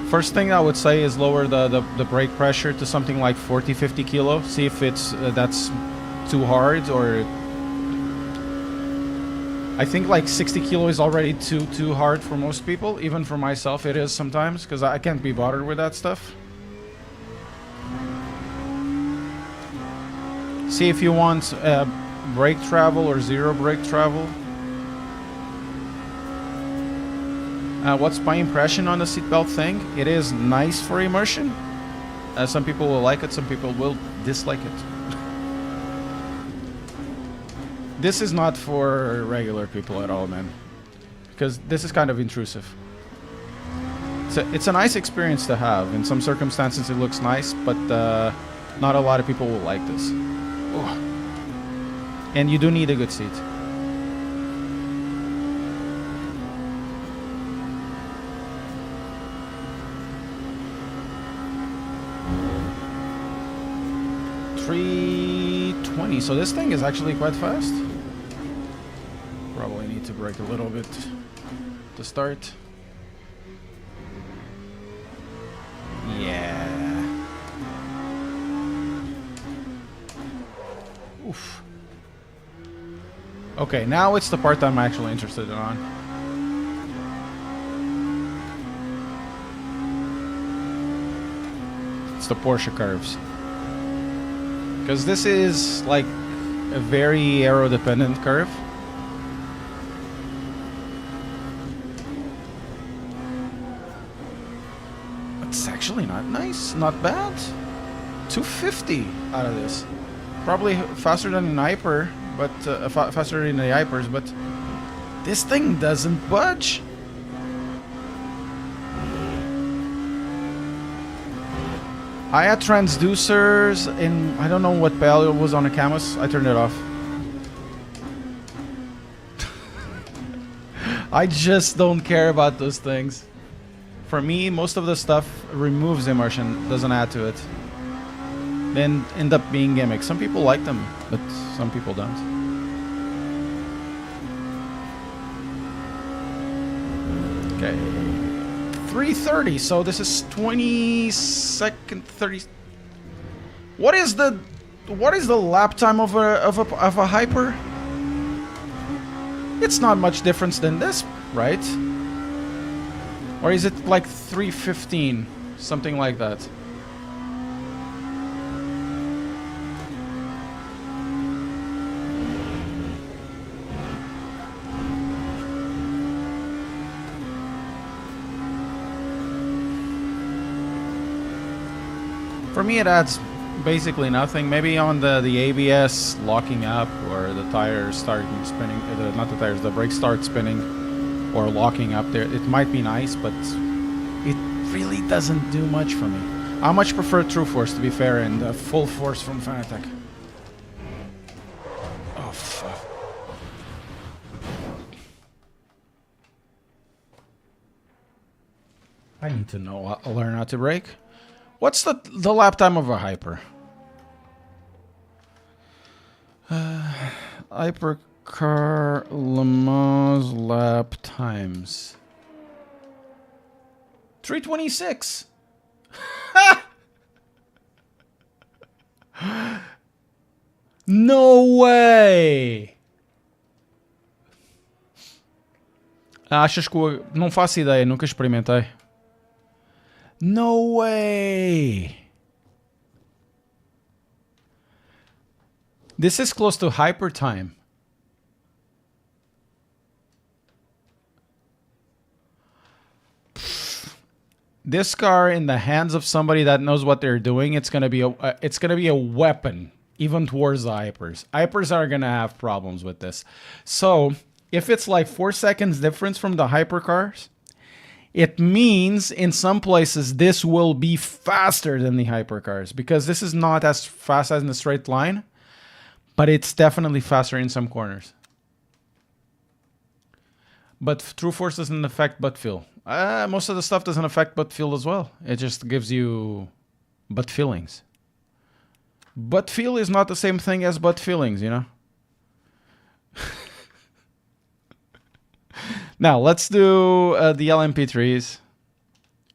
first thing I would say is lower the brake pressure to something like 40-50 kilo. See if it's that's too hard, or I think like 60 kilo is already too hard for most people. Even for myself, it is sometimes because I can't be bothered with that stuff. See if you want brake travel or zero brake travel. What's my impression on the seatbelt thing? It is nice for immersion. Some people will like it, some people will dislike it. This is not for regular people at all, man. Because this is kind of intrusive. It's a nice experience to have. In some circumstances it looks nice, but not a lot of people will like this. Oh. And you do need a good seat. $320. So this thing is actually quite fast. Probably need to brake a little bit to start. Yeah. Oof. Okay, now it's the part I'm actually interested in. It's the Porsche curves. Because this is like a very aero-dependent curve. It's actually not nice, not bad. 250 out of this. Probably faster than an Hyper, but faster than the Hypers, but this thing doesn't budge. I had transducers in, I don't know what pedal it was on the Camus. I turned it off. I just don't care about those things. For me, most of the stuff removes immersion, doesn't add to it. Then end up being gimmicks. Some people like them, but some people don't. Okay. 3:30, so this is 22nd, 30. What is the lap time of a hyper? It's not much difference than this, right? Or is it like 3:15, something like that? For me, it adds basically nothing. Maybe on the ABS locking up, or the tires starting spinning. Not the tires, the brakes start spinning, or locking up there. It might be nice, but it really doesn't do much for me. I much prefer True Force, to be fair, and Full Force from Fanatec. Oh fuck! I need to know. I'll learn how to brake. What's the lap time of a hyper? Hypercar Le Mans lap times. 3:26. No way. Achas que não faço ideia, nunca experimentei. No way. This is close to hyper time. This car in the hands of somebody that knows what they're doing, it's gonna be a weapon, even towards the hypers. Hypers are gonna have problems with this. So if it's like 4 seconds difference from the hypercars, it means in some places this will be faster than the hypercars, because this is not as fast as in a straight line, but it's definitely faster in some corners. But True Force doesn't affect butt feel. Most of the stuff doesn't affect butt feel as well. It just gives you butt feelings. Butt feel is not the same thing as butt feelings, you know? Now, let's do the LMP3s.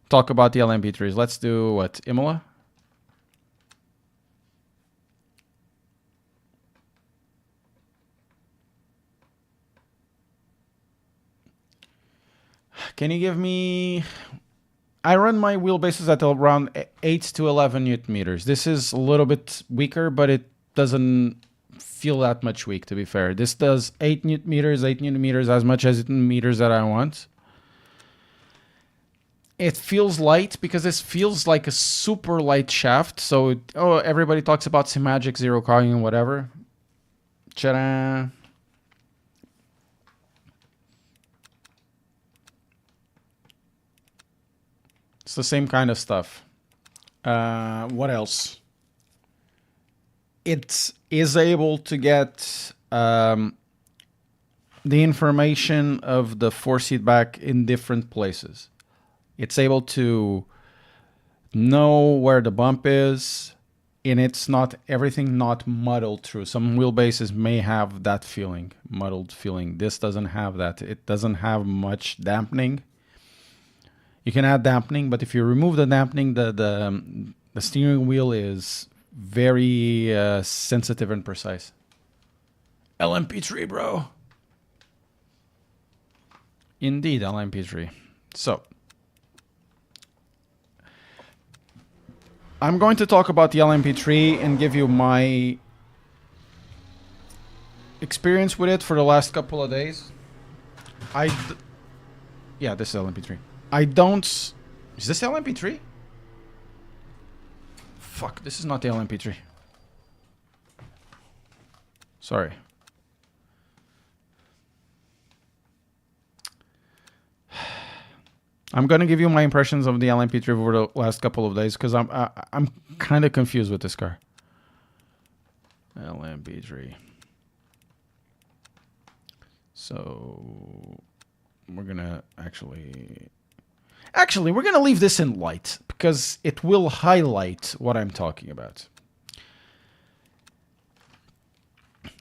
Talk about the LMP3s. Let's do what? Imola? Can you give me... I run my wheelbases at around 8 to 11 Newton meters. This is a little bit weaker, but it doesn't feel that much weak, to be fair. This does 8 Newton meters, as much as Newton meters that I want. It feels light because this feels like a super light shaft. So, everybody talks about Symagic, zero cogging, and whatever. Ta-da! It's the same kind of stuff. What else? It is able to get the information of the force feedback in different places. It's able to know where the bump is, and it's not everything not muddled through. Some wheelbases may have that feeling, muddled feeling. This doesn't have that. It doesn't have much dampening. You can add dampening, but if you remove the dampening, the steering wheel is very sensitive and precise. LMP3, bro. Indeed, LMP3. So, I'm going to talk about the LMP3 and give you my experience with it for the last couple of days. Yeah, this is LMP3. I don't... Is this LMP3? Fuck, this is not the LMP3. Sorry. I'm going to give you my impressions of the LMP3 over the last couple of days, because I'm kind of confused with this car. LMP3. So, we're going to actually... Actually, we're going to leave this in light because it will highlight what I'm talking about.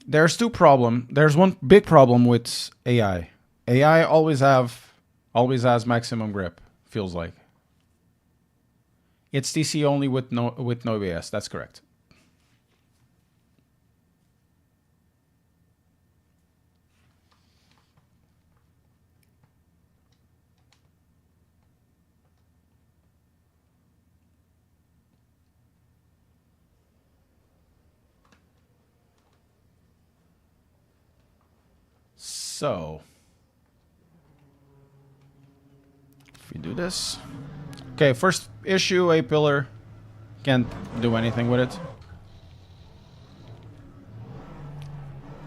There's two problems. There's one big problem with AI. AI always has maximum grip, feels like. It's TC only with no ABS. That's correct. So, if we do this, okay, first issue, a pillar, can't do anything with it.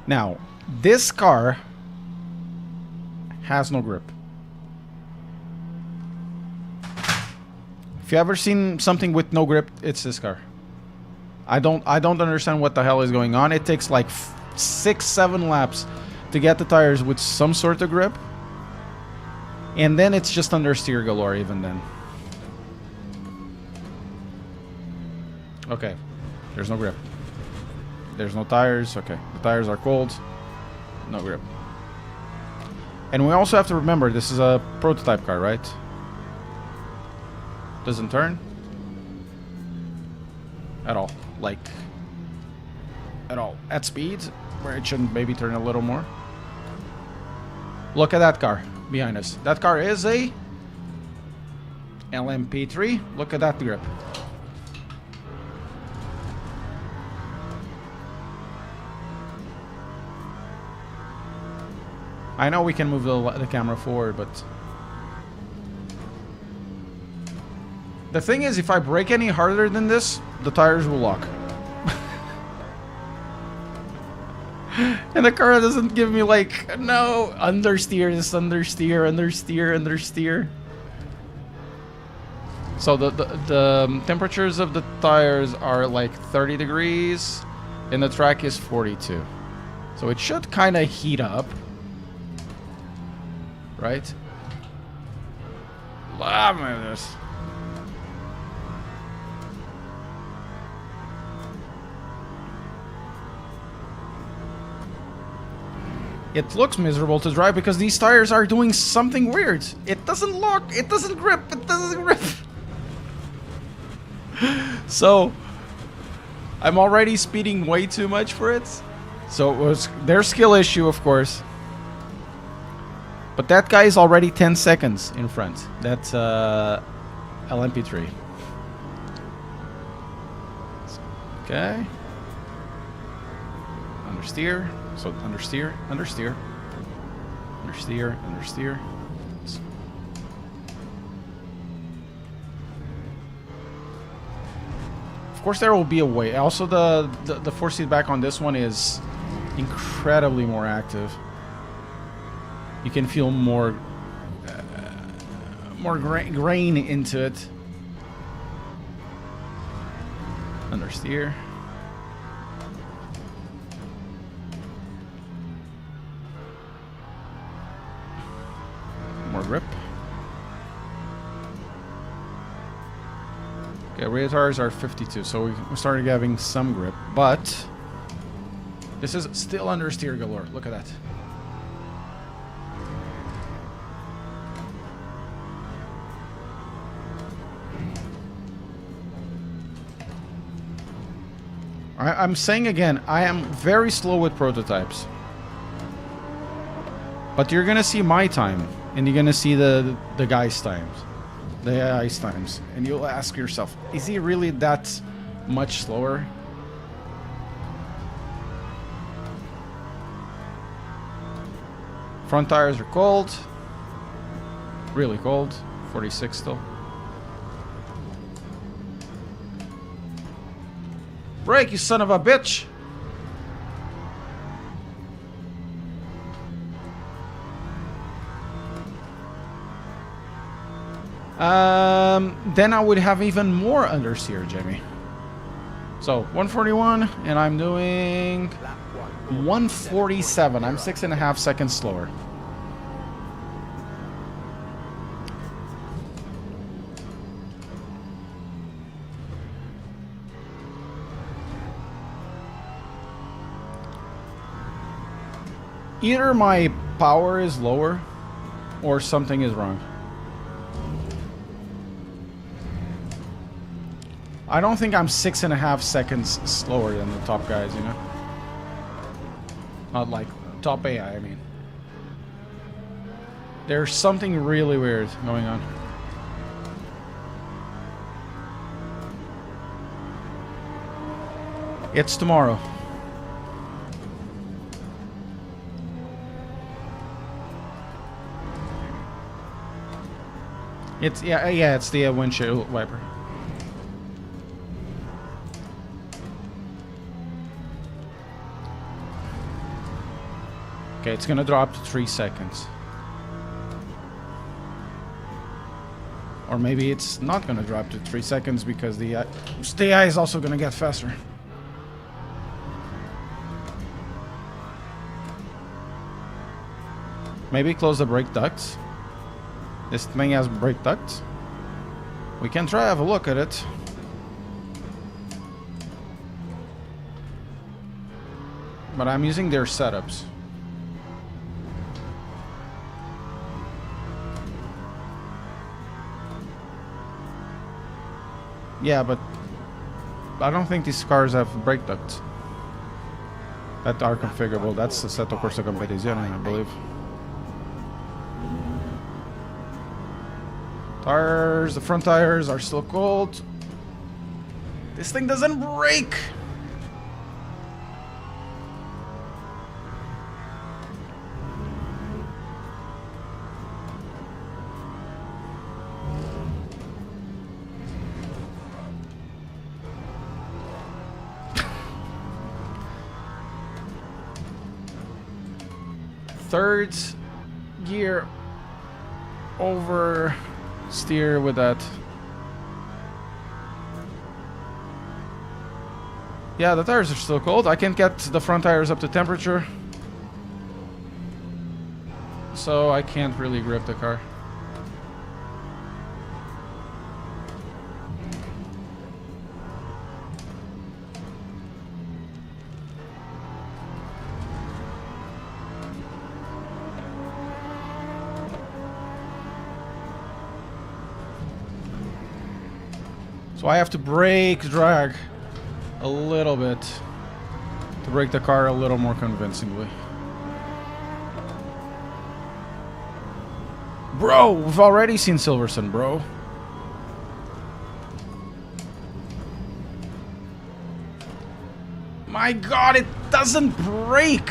Now, this car has no grip. If you ever seen something with no grip, it's this car. I don't understand what the hell is going on. It takes like 6-7 laps to get the tires with some sort of grip, and then it's just understeer galore even then. Okay, there's no grip. There's no tires. Okay, the tires are cold. No grip. And we also have to remember this is a prototype car, right? Doesn't turn at all. Like, at all. At speed, where it shouldn't maybe turn a little more. Look at that car behind us. That car is a LMP3. Look at that grip. I know we can move the camera forward, but the thing is, if I brake any harder than this, the tires will lock. And the car doesn't give me like, no, understeer, just understeer, understeer, understeer. So the temperatures of the tires are like 30 degrees and the track is 42. So it should kind of heat up. Right? Ah, my goodness. It looks miserable to drive because these tires are doing something weird. It doesn't lock, it doesn't grip, it doesn't grip. So, I'm already speeding way too much for it. So it was their skill issue, of course. But that guy is already 10 seconds in front. That's LMP3. Okay. Understeer. So understeer, understeer, understeer, understeer. Of course, there will be a way. Also, the force feedback on this one is incredibly more active. You can feel more grain into it. Understeer. More grip. Okay, rear tires are 52, so we started having some grip, but this is still understeer galore. Look at that. I'm saying again, I am very slow with prototypes. But you're gonna see my time, and you're gonna see the guy's times, the AI's times, and you'll ask yourself, is he really that much slower? Front tires are cold, really cold, 46 still. Brake, you son of a bitch! Then I would have even more understeer, Jimmy. So 141, and I'm doing 147. I'm 6.5 seconds slower. Either my power is lower or something is wrong. I don't think I'm 6.5 seconds slower than the top guys, you know? Not like top AI, I mean. There's something really weird going on. It's tomorrow. It's it's the windshield wiper. Okay, it's gonna drop to 3 seconds. Or maybe it's not gonna drop to 3 seconds because the AI is also gonna get faster. Maybe close the brake ducts. This thing has brake ducts. We can try have a look at it. But I'm using their setups. Yeah, but I don't think these cars have brake ducts that are configurable. That's the set of Corsa Competizione, I believe. Tires, the front tires are still cold. This thing doesn't brake. Third gear over steer with that. Yeah, the tires are still cold. I can't get the front tires up to temperature, so I can't really grip the car. So I have to brake drag a little bit to brake the car a little more convincingly. Bro, we've already seen Silverstone, bro. My God, it doesn't brake.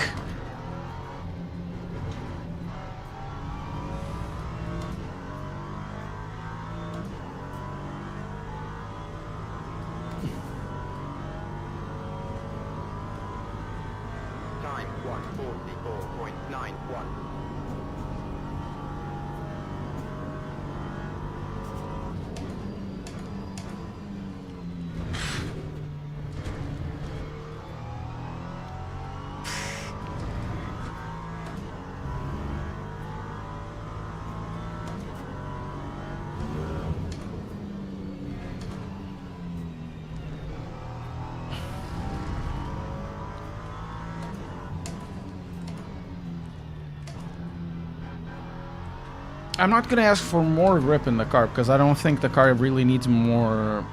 I'm not gonna ask for more grip in the car because I don't think the car really needs more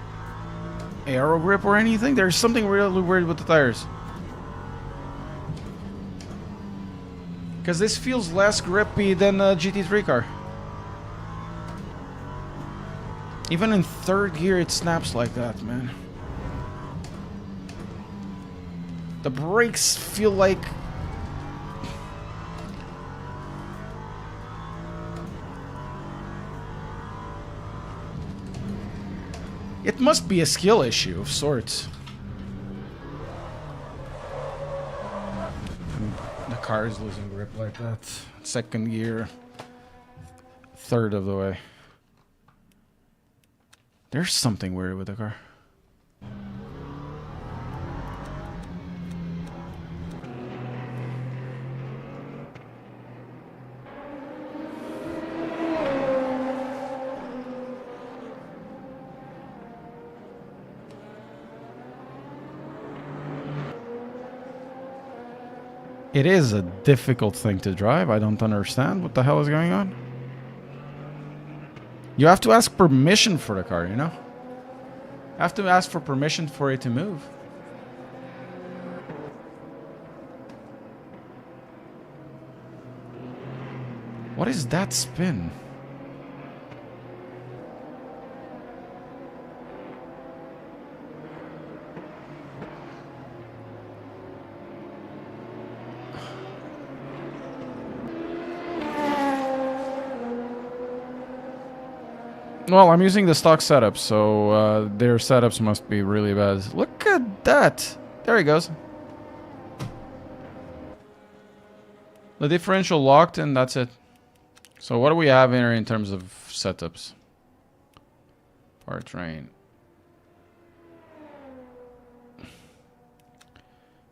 aero grip or anything. There's something really weird with the tires. Because this feels less grippy than a GT3 car. Even in third gear it snaps like that, man. The brakes feel like... It must be a skill issue of sorts. The car is losing grip like that. Second gear, third of the way. There's something weird with the car. It is a difficult thing to drive. I don't understand what the hell is going on. You have to ask permission for the car, you know? You have to ask for permission for it to move. What is that spin? Well, I'm using the stock setup, so their setups must be really bad. Look at that! There he goes. The differential locked, and that's it. So what do we have here in terms of setups? Powertrain.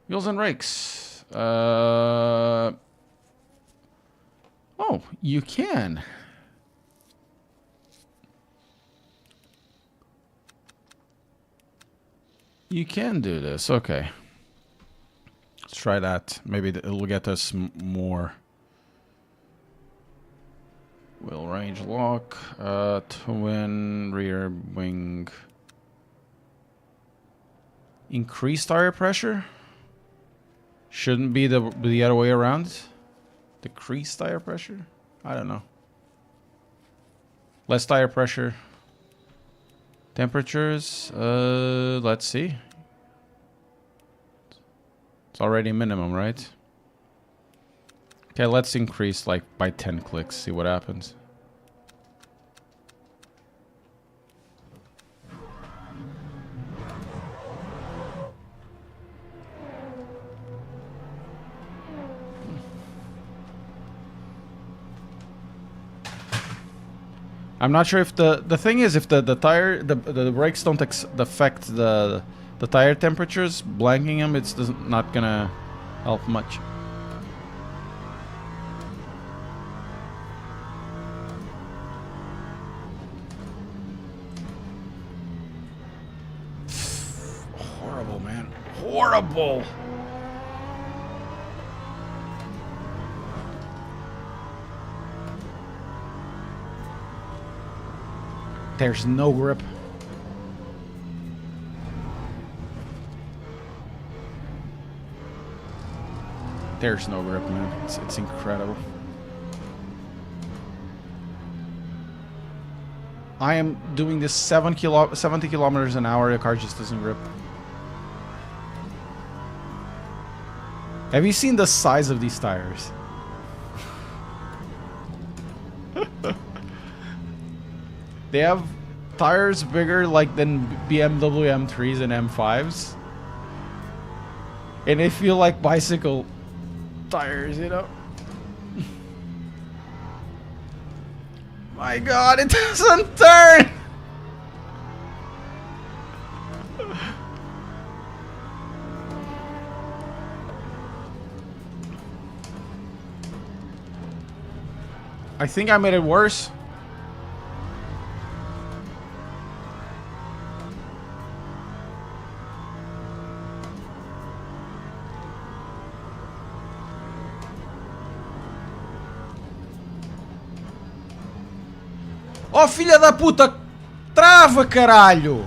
Wheels and brakes. Oh, you can. You can do this. Okay. Let's try that. Maybe it'll get us more. Wheel range lock. Twin rear wing. Increased tire pressure. Shouldn't be the other way around. Decreased tire pressure. I don't know. Less tire pressure. Temperatures, let's see. It's already minimum, right? Okay, let's increase like by 10 clicks, see what happens. I'm not sure if the thing is, if the brakes don't affect the tire temperatures, blanking them, it's not gonna help much. Horrible, man. Horrible. There's no grip. There's no grip, man. It's incredible. I am doing this 70 kilometers an hour. The car just doesn't grip. Have you seen the size of these tires? They have tires bigger like than BMW M3s and M5s. And they feel like bicycle tires, you know? My God, it doesn't turn! I think I made it worse. Oh, filha da puta! Trava, caralho!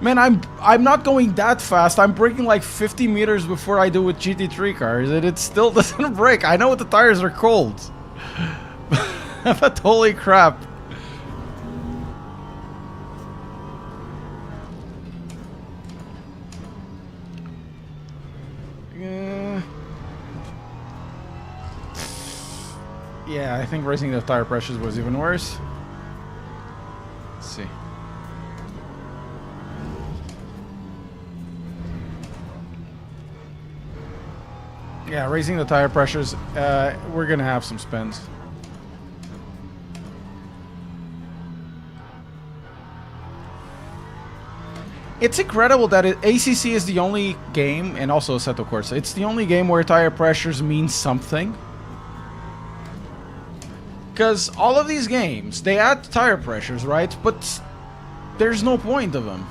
Man, I'm not going that fast. I'm braking like 50 meters before I do with GT3 cars, and it still doesn't brake. I know the tires are cold. But holy crap. Yeah, I think raising the tire pressures was even worse. Let's see. Yeah, raising the tire pressures, we're gonna have some spins. It's incredible that ACC is the only game, and also Assetto Corsa, it's the only game where tire pressures mean something. Because all of these games, they add tire pressures, right? But there's no point of them.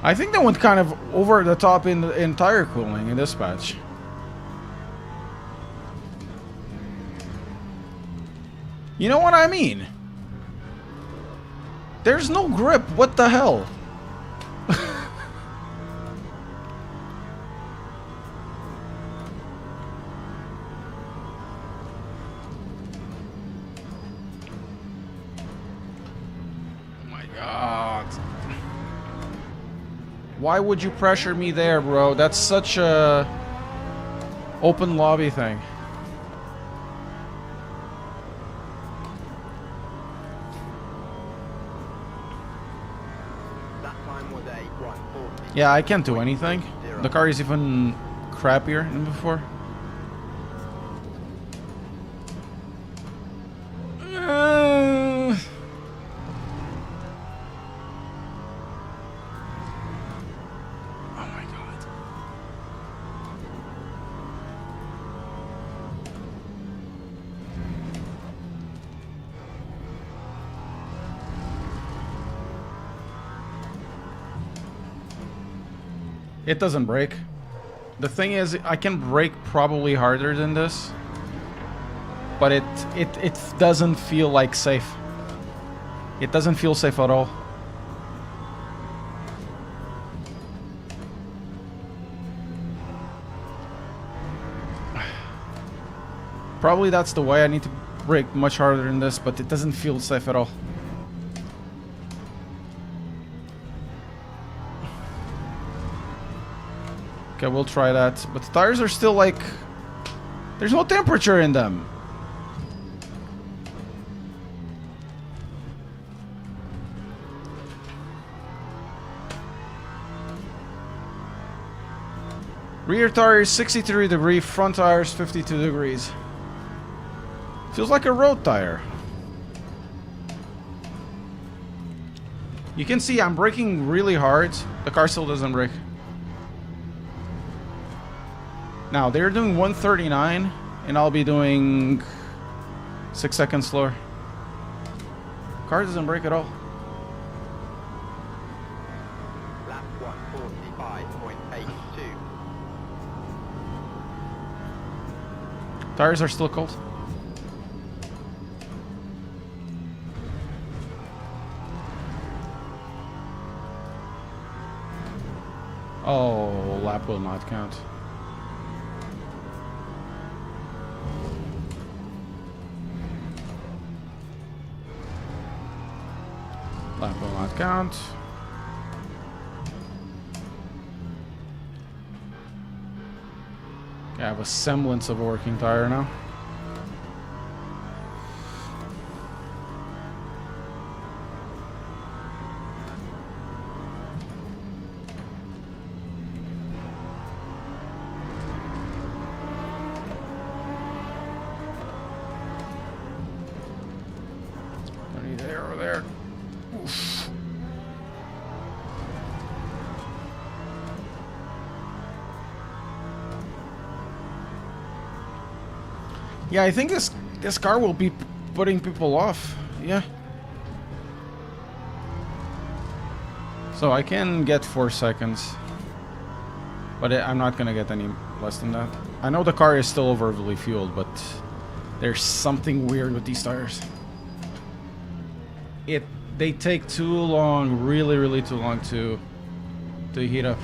I think they went kind of over the top in the entire cooling in this patch. You know what I mean? There's no grip. What the hell? Why would you pressure me there, bro? That's such a open lobby thing. That time was a 140. Yeah, I can't do anything. The car is even crappier than before. It doesn't break. The thing is, I can brake probably harder than this, but it doesn't feel like safe. It doesn't feel safe at all. Probably that's the way. I need to brake much harder than this, but it doesn't feel safe at all. Okay, we'll try that. But the tires are still like... There's no temperature in them. Rear tire is 63 degrees, front tire is 52 degrees. Feels like a road tire. You can see I'm braking really hard. The car still doesn't brake. Now, they're doing 139, and I'll be doing 6 seconds slower. Car doesn't brake at all. Lap 145.82. Tires are still cold. Oh, lap will not count. Lap will not count. Okay, I have a semblance of a working tire now. Yeah, I think this car will be putting people off. Yeah. So I can get 4 seconds. But I'm not gonna get any less than that. I know the car is still overly fueled, but there's something weird with these tires. They take too long, really too long to heat up.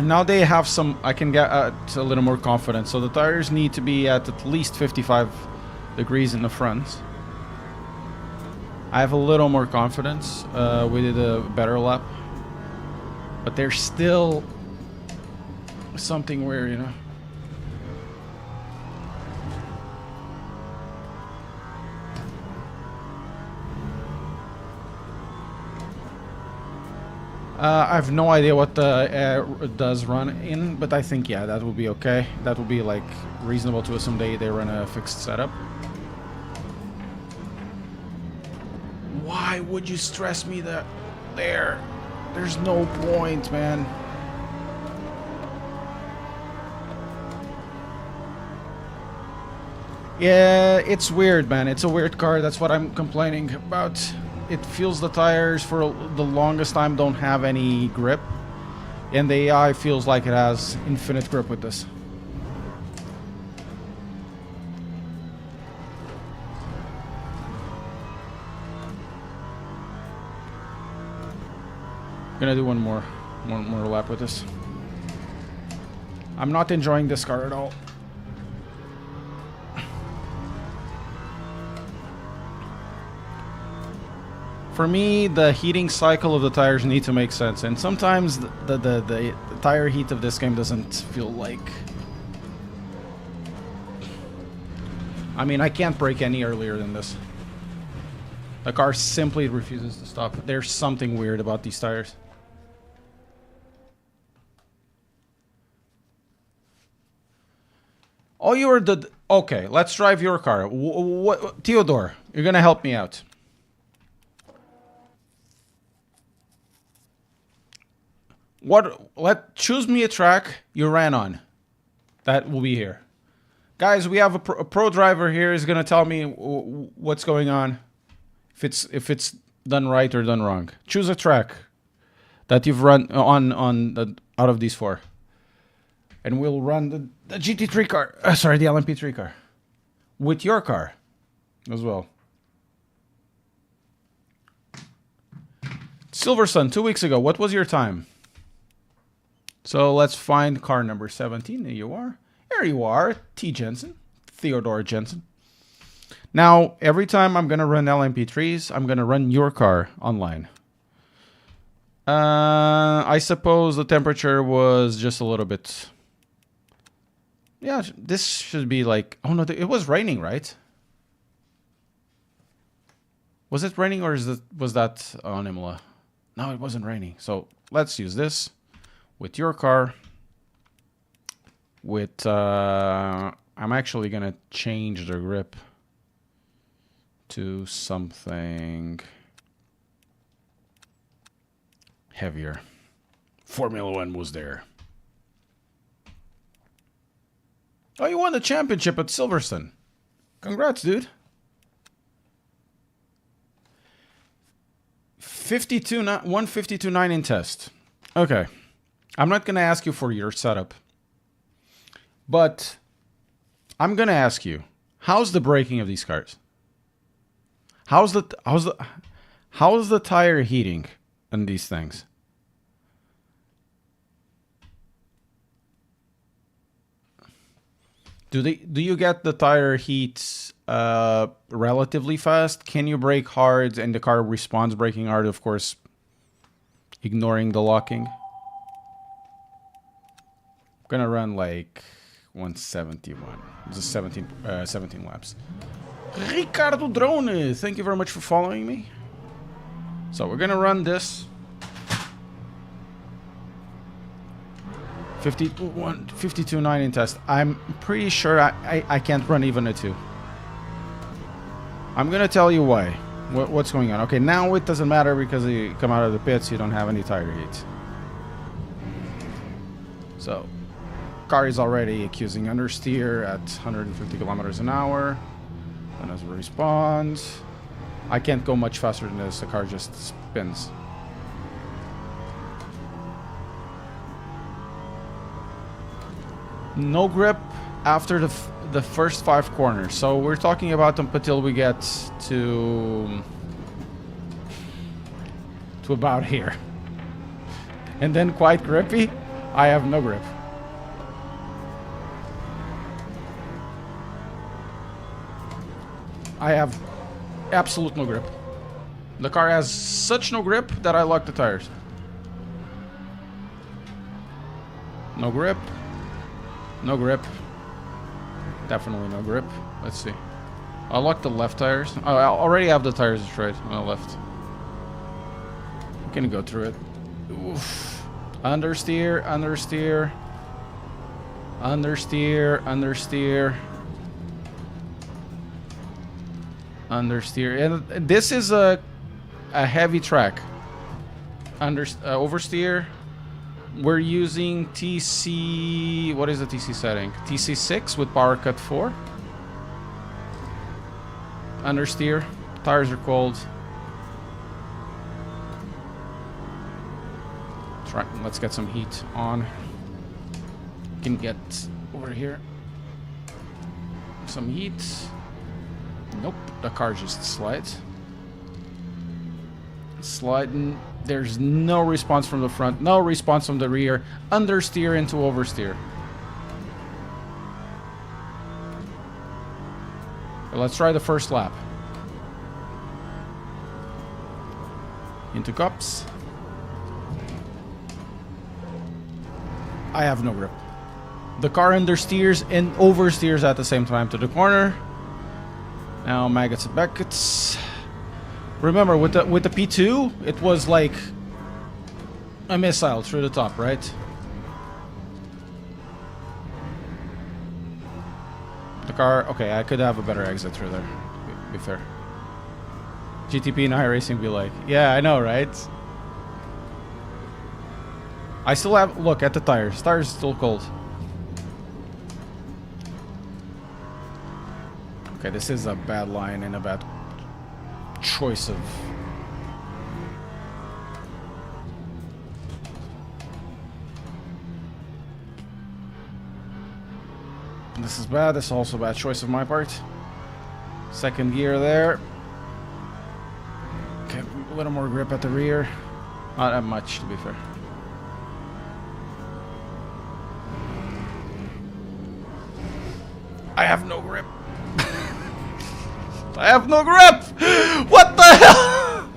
Now they have some, I can get a little more confidence. So the tires need to be at least 55 degrees in the front. I have a little more confidence. We did a better lap. But there's still something weird, you know. I have no idea what the air does run in, but I think, yeah, that will be okay. That will be, like, reasonable to assume they run a fixed setup. Why would you stress me that? there. There's no point, man. Yeah, it's weird, man. It's a weird car. That's what I'm complaining about. It feels the tires for the longest time don't have any grip. And the AI feels like it has infinite grip with this. Gonna do one more lap with this. I'm not enjoying this car at all. For me, the heating cycle of the tires need to make sense, and sometimes the tire heat of this game doesn't feel like... I mean, I can't brake any earlier than this. The car simply refuses to stop. There's something weird about these tires. Oh, you are the... Okay, let's drive your car. What, Theodore, you're gonna help me out. Choose me a track you ran on. That will be here. Guys, we have a pro driver here. He's gonna tell me what's going on. If it's done right or done wrong. Choose a track that you've run on out of these four. And we'll run the GT3 car. Sorry, the LMP3 car. With your car as well. Silversun, 2 weeks ago. What was your time? So let's find car number 17. There you are. There you are. T. Jensen. Theodore Jensen. Now, every time I'm going to run LMP3s, I'm going to run your car online. I suppose the temperature was just a little bit... Yeah, this should be like... Oh, no, it was raining, right? Was it raining or was that on Imola? No, it wasn't raining. So let's use this with your car. With... I'm actually going to change the grip to something heavier. Formula One was there. Oh, you won the championship at Silverstone. Congrats, dude. 152.9 in test. Okay. I'm not going to ask you for your setup. But I'm going to ask you, how's the braking of these cars? How's the tire heating in these things? Do you get the tire heat relatively fast? Can you brake hard and the car responds braking hard, of course, ignoring the locking? I'm gonna run like 171. This is 17 laps. Ricardo Drone, thank you very much for following me. So we're gonna run this 52.9 in test. I'm pretty sure I can't run even a 2. I'm gonna tell you why. What's going on? Okay, now it doesn't matter because you come out of the pits, you don't have any tire heat. So, car is already accusing understeer at 150 kilometers an hour. And as a response, I can't go much faster than this. The car just spins. No grip after the first 5 corners. So we're talking about them until we get to about here. And then quite grippy, I have no grip. I have absolute no grip. The car has such no grip that I lock the tires. No grip. No grip. Definitely no grip. Let's see. I'll lock the left tires. Oh, I already have the tires straight on the left. I'm gonna go through it. Oof. Understeer, understeer. Understeer, understeer. Understeer. And this is a heavy track. oversteer. We're using TC. What is the TC setting? TC6 with power cut 4. Understeer. Tires are cold. Let's get some heat on. Can get over here. Some heat. Nope, the car just slides. Sliding. There's no response from the front, no response from the rear. Understeer into oversteer. Let's try the first lap. Into cups. I have no grip. The car understeers and oversteers at the same time to the corner. Now maggots and buckets. Remember, with the P2, it was like a missile through the top, right? The car, okay, I could have a better exit through there, to be fair. GTP and iRacing be like, yeah, I know, right? I still have, look at the tires. Tires still cold. Okay, this is a bad line and a bad choice of... This is bad. This is also a bad choice of my part. Second gear there. Okay, a little more grip at the rear. Not that much, to be fair. I have no grip. I have no grip! What the hell?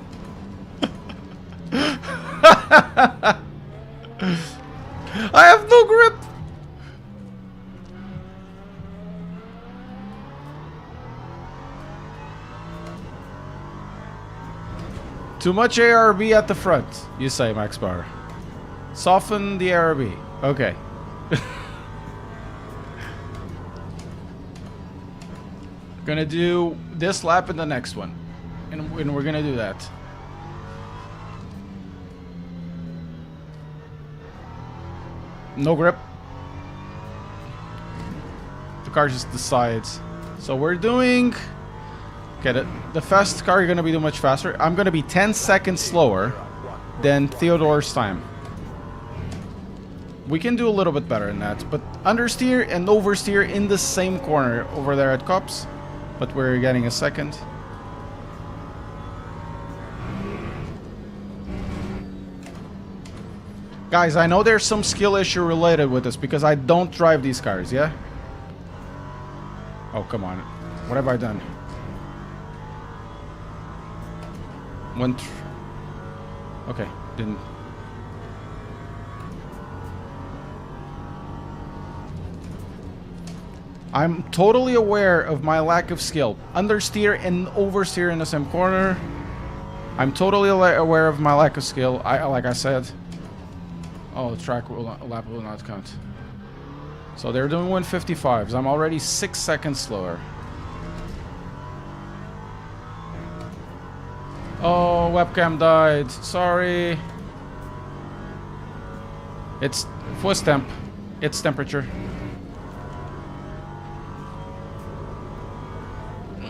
I have no grip! Too much ARB at the front, you say, Max Bar. Soften the ARB. Okay. Gonna do this lap and the next one, and we're gonna do that. No grip. The car just decides. So we're doing. Okay, the fast car is gonna be too much faster. I'm gonna be 10 seconds slower than Theodore's time. We can do a little bit better than that, but understeer and oversteer in the same corner over there at Cops. But we're getting a second. Guys, I know there's some skill issue related with this because I don't drive these cars, yeah? Oh, come on. What have I done? Okay, didn't. I'm totally aware of my lack of skill. Understeer and oversteer in the same corner. I'm totally aware of my lack of skill. Like I said. Oh, the lap will not count. So they're doing 155s. I'm already 6 seconds slower. Oh, webcam died. Sorry. It's was temp. It's temperature.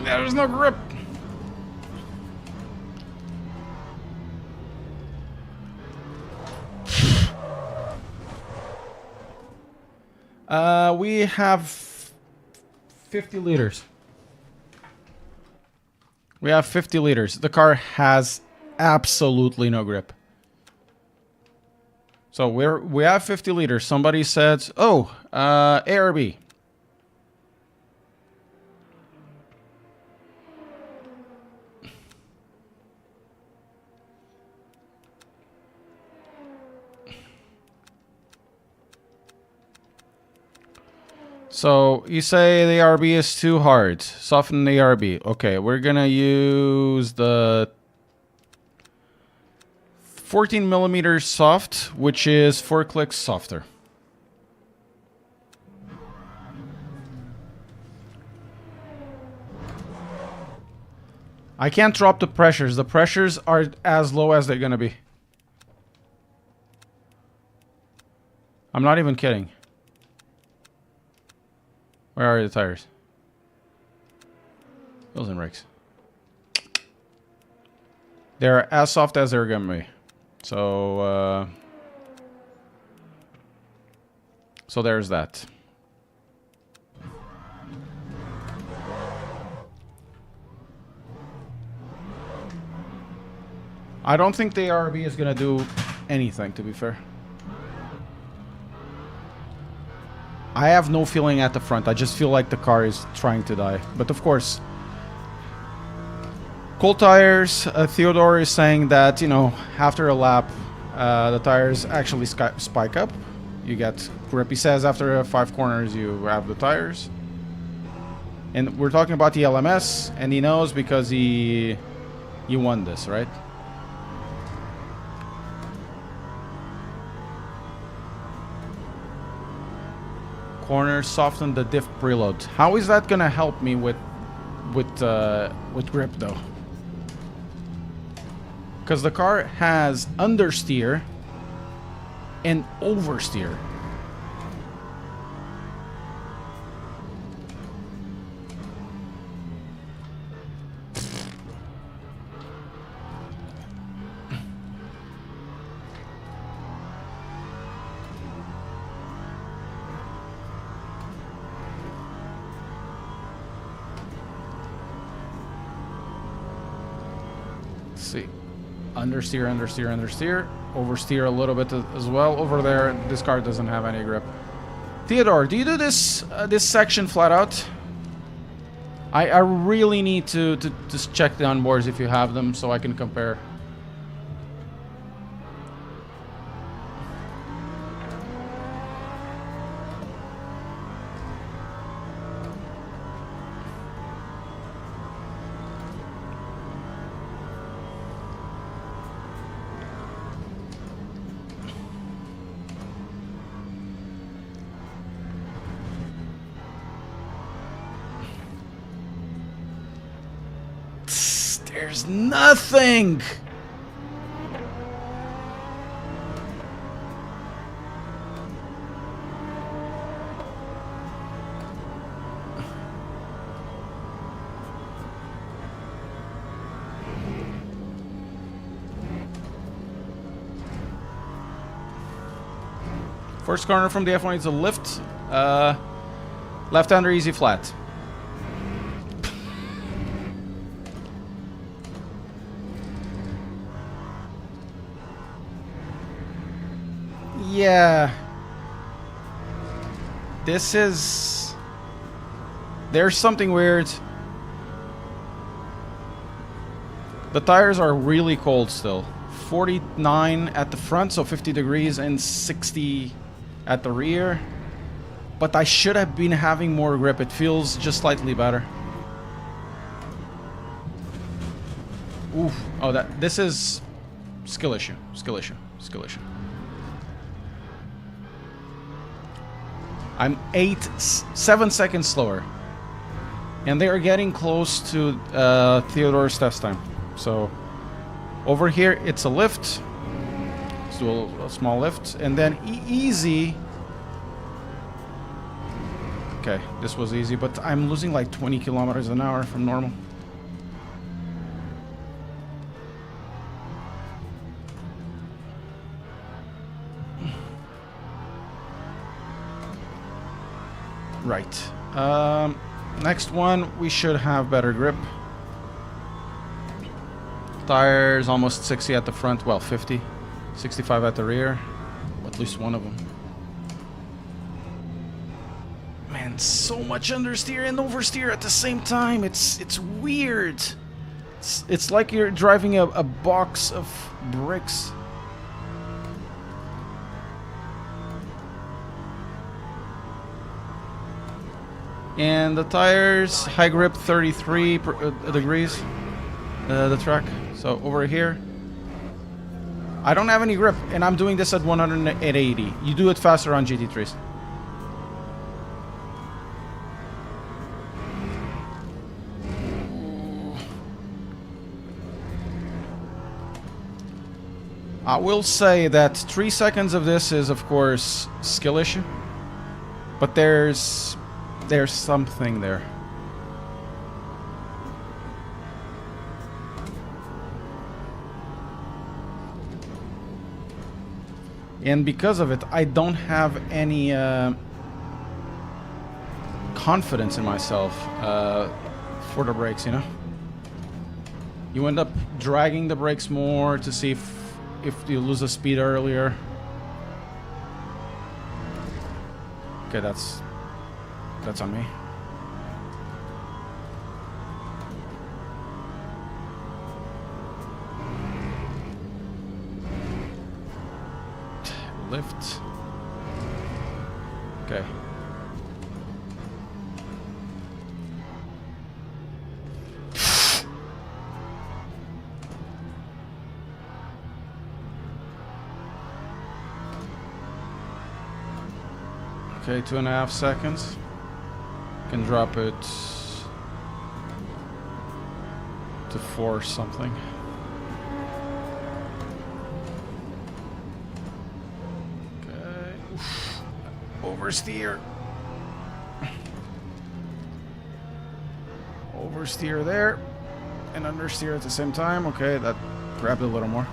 There's no grip. We have 50 liters. We have 50 liters. The car has absolutely no grip. So we have 50 liters. Somebody said, "Oh, ARB." So you say the ARB is too hard. Soften the ARB. Okay, we're gonna use the 14mm soft, which is 4 clicks softer. I can't drop the pressures. The pressures are as low as they're gonna be. I'm not even kidding. Where are the tires? Wheels and brakes. They're as soft as they're gonna be. So, so there's that. I don't think the RB is gonna do anything, to be fair. I have no feeling at the front. I just feel like the car is trying to die. But of course, cold tires. Theodore is saying that, you know, after a lap, the tires actually spike up. You get grip. He says after 5 corners, you have the tires. And we're talking about the LMS, and he knows because he won this, right? Corners soften the diff preload. How is that gonna help me with grip though? Because the car has understeer and oversteer. See, understeer, understeer, understeer, oversteer a little bit as well. Over there, this car doesn't have any grip. Theodore, do you do this this section flat out? I really need to just check the onboards if you have them so I can compare. There's nothing. First corner from the F1 is a lift. Left-hander easy flat. Yeah. This is... There's something weird. The tires are really cold still. 49 at the front, so 50 degrees, and 60 at the rear. But I should have been having more grip. It feels just slightly better. Oof. Oh, this is skill issue. Skill issue. Skill issue. I'm 7 seconds slower. And they are getting close to Theodore's test time. So over here, it's a lift. Let's do a small lift. And then easy. Okay, this was easy, but I'm losing like 20 kilometers an hour from normal. Right. Next one, we should have better grip. Tires almost 60 at the front, well, 50. 65 at the rear. At least one of them. Man, so much understeer and oversteer at the same time. It's weird. It's like you're driving a box of bricks. And the tires, high grip 33 degrees, the track. So over here, I don't have any grip, and I'm doing this at 180. You do it faster on GT3s. I will say that 3 seconds of this is, of course, skill issue. But there's something there. And because of it, I don't have any confidence in myself for the brakes, you know? You end up dragging the brakes more to see if you lose the speed earlier. Okay, that's on me. Lift. Okay. Okay, 2.5 seconds. Can drop it to 4 something. Okay. Oof. Oversteer. Oversteer there. And understeer at the same time. Okay, that grabbed a little more.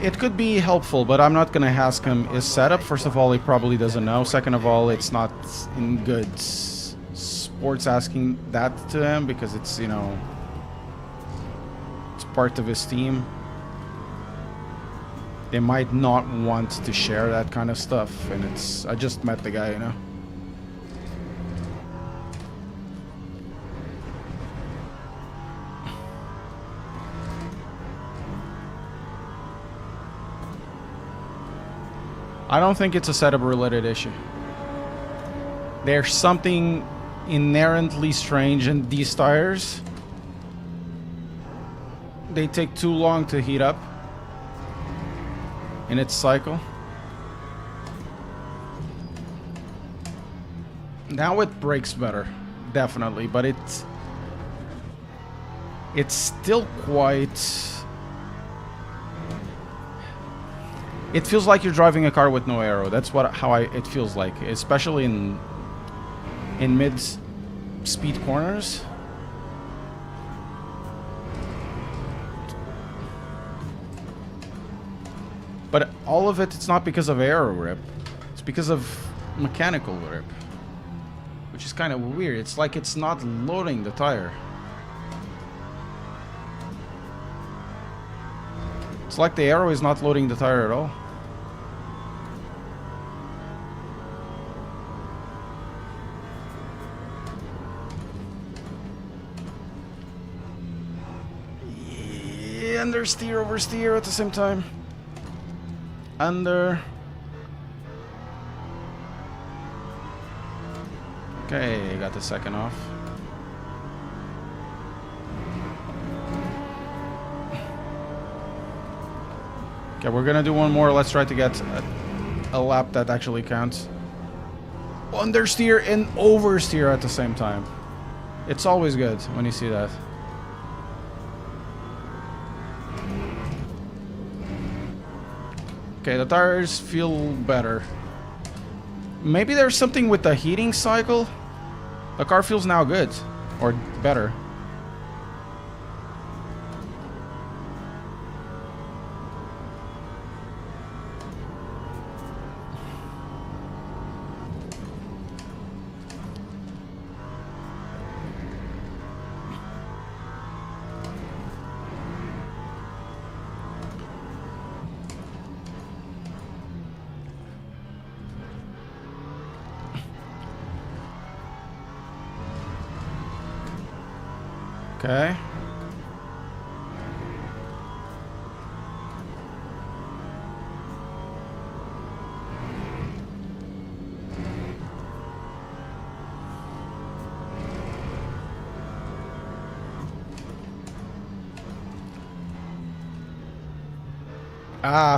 It could be helpful, but I'm not going to ask him his setup. First of all, he probably doesn't know. Second of all, it's not in good sports asking that to him because it's, you know, it's part of his team. They might not want to share that kind of stuff, and it's... I just met the guy, you know. I don't think it's a setup related issue. There's something inherently strange in these tires. They take too long to heat up in its cycle. Now it brakes better, definitely, but it's still quite... It feels like you're driving a car with no aero. That's how it feels like, especially in mid-speed corners. But all of it's not because of aero rip. It's because of mechanical rip, which is kind of weird. It's like it's not loading the tire. It's like the aero is not loading the tire at all. Understeer, oversteer at the same time. Under. Okay, got the second off. Okay, we're gonna do one more. Let's try to get a lap that actually counts. Understeer and oversteer at the same time. It's always good when you see that. Okay, the tires feel better. Maybe there's something with the heating cycle. The car feels now good. Or better. Okay.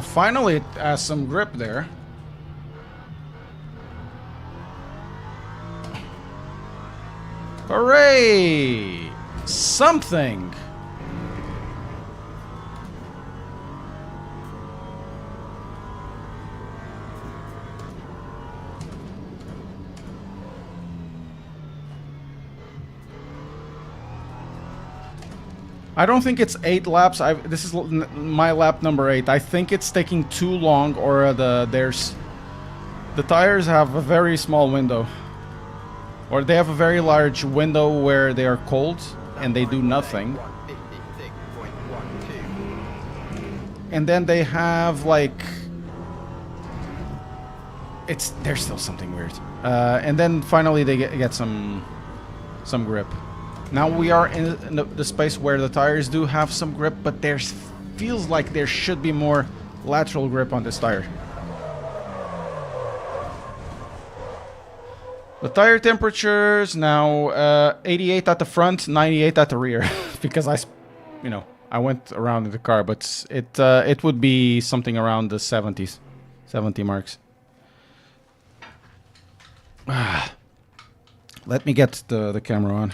Finally it has some grip there. Hooray! Something. I don't think it's 8 laps. This is my lap number 8. I think it's taking too long, or the tires have a very small window, or they have a very large window where they are cold and they do nothing. 156.12. And then they have like there's still something weird. And then finally they get some grip. Now we are in the space where the tires do have some grip, but feels like there should be more lateral grip on this tire. The tire temperatures now 88 at the front, 98 at the rear, because I went around in the car, but it would be something around the 70 marks. Let me get the camera on.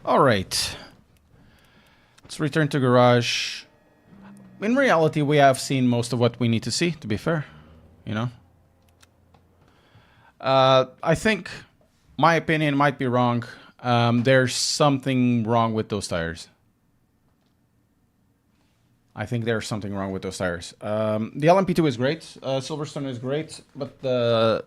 All right. Let's return to garage. In reality, we have seen most of what we need to see, to be fair. You know? I think my opinion might be wrong. There's something wrong with those tires. I think there's something wrong with those tires. The LMP2 is great. Silverstone is great, but the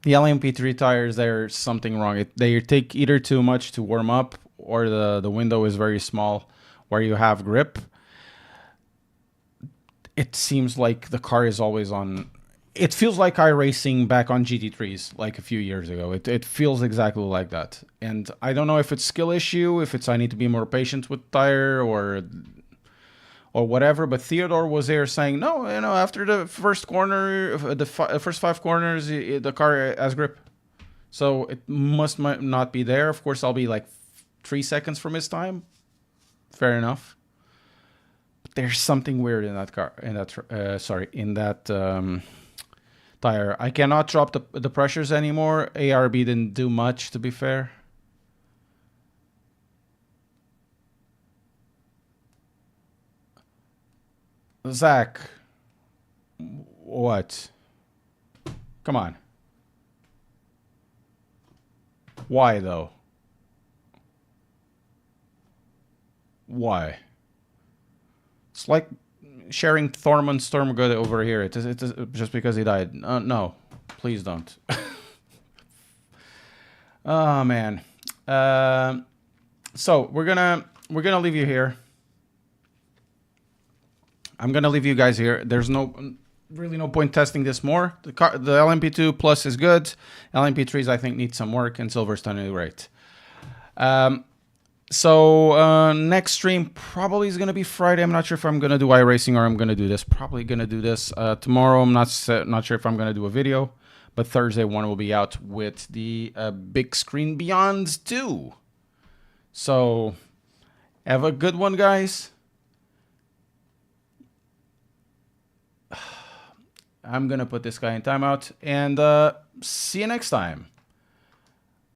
LMP3 tires, there's something wrong. They take either too much to warm up, or the window is very small where you have grip. It seems like the car is always on. It feels like iRacing back on GT3s like a few years ago. It feels exactly like that. And I don't know if it's skill issue, if it's I need to be more patient with tire or whatever. But Theodore was there saying, no, after the first corner, the first 5 corners, the car has grip. So it must not be there. Of course, I'll be like 3 seconds from his time. Fair enough. But there's something weird in that car. In that tire. I cannot drop the pressures anymore. ARB didn't do much, to be fair. Zach, what? Come on. Why though? Why? It's like sharing Thormund Stormgood over here. It is just because he died. No, please don't. Oh man. So we're gonna leave you here. I'm gonna leave you guys here. There's really no point testing this more. The LMP2 Plus is good. LMP3s I think need some work, and Silverstone is great. So next stream probably is gonna be Friday. I'm not sure if I'm gonna do iRacing or I'm gonna do this. Probably gonna do this tomorrow. I'm not sure if I'm gonna do a video, but Thursday one will be out with the Big Screen Beyond 2. So have a good one, guys. I'm gonna put this guy in timeout, and see you next time.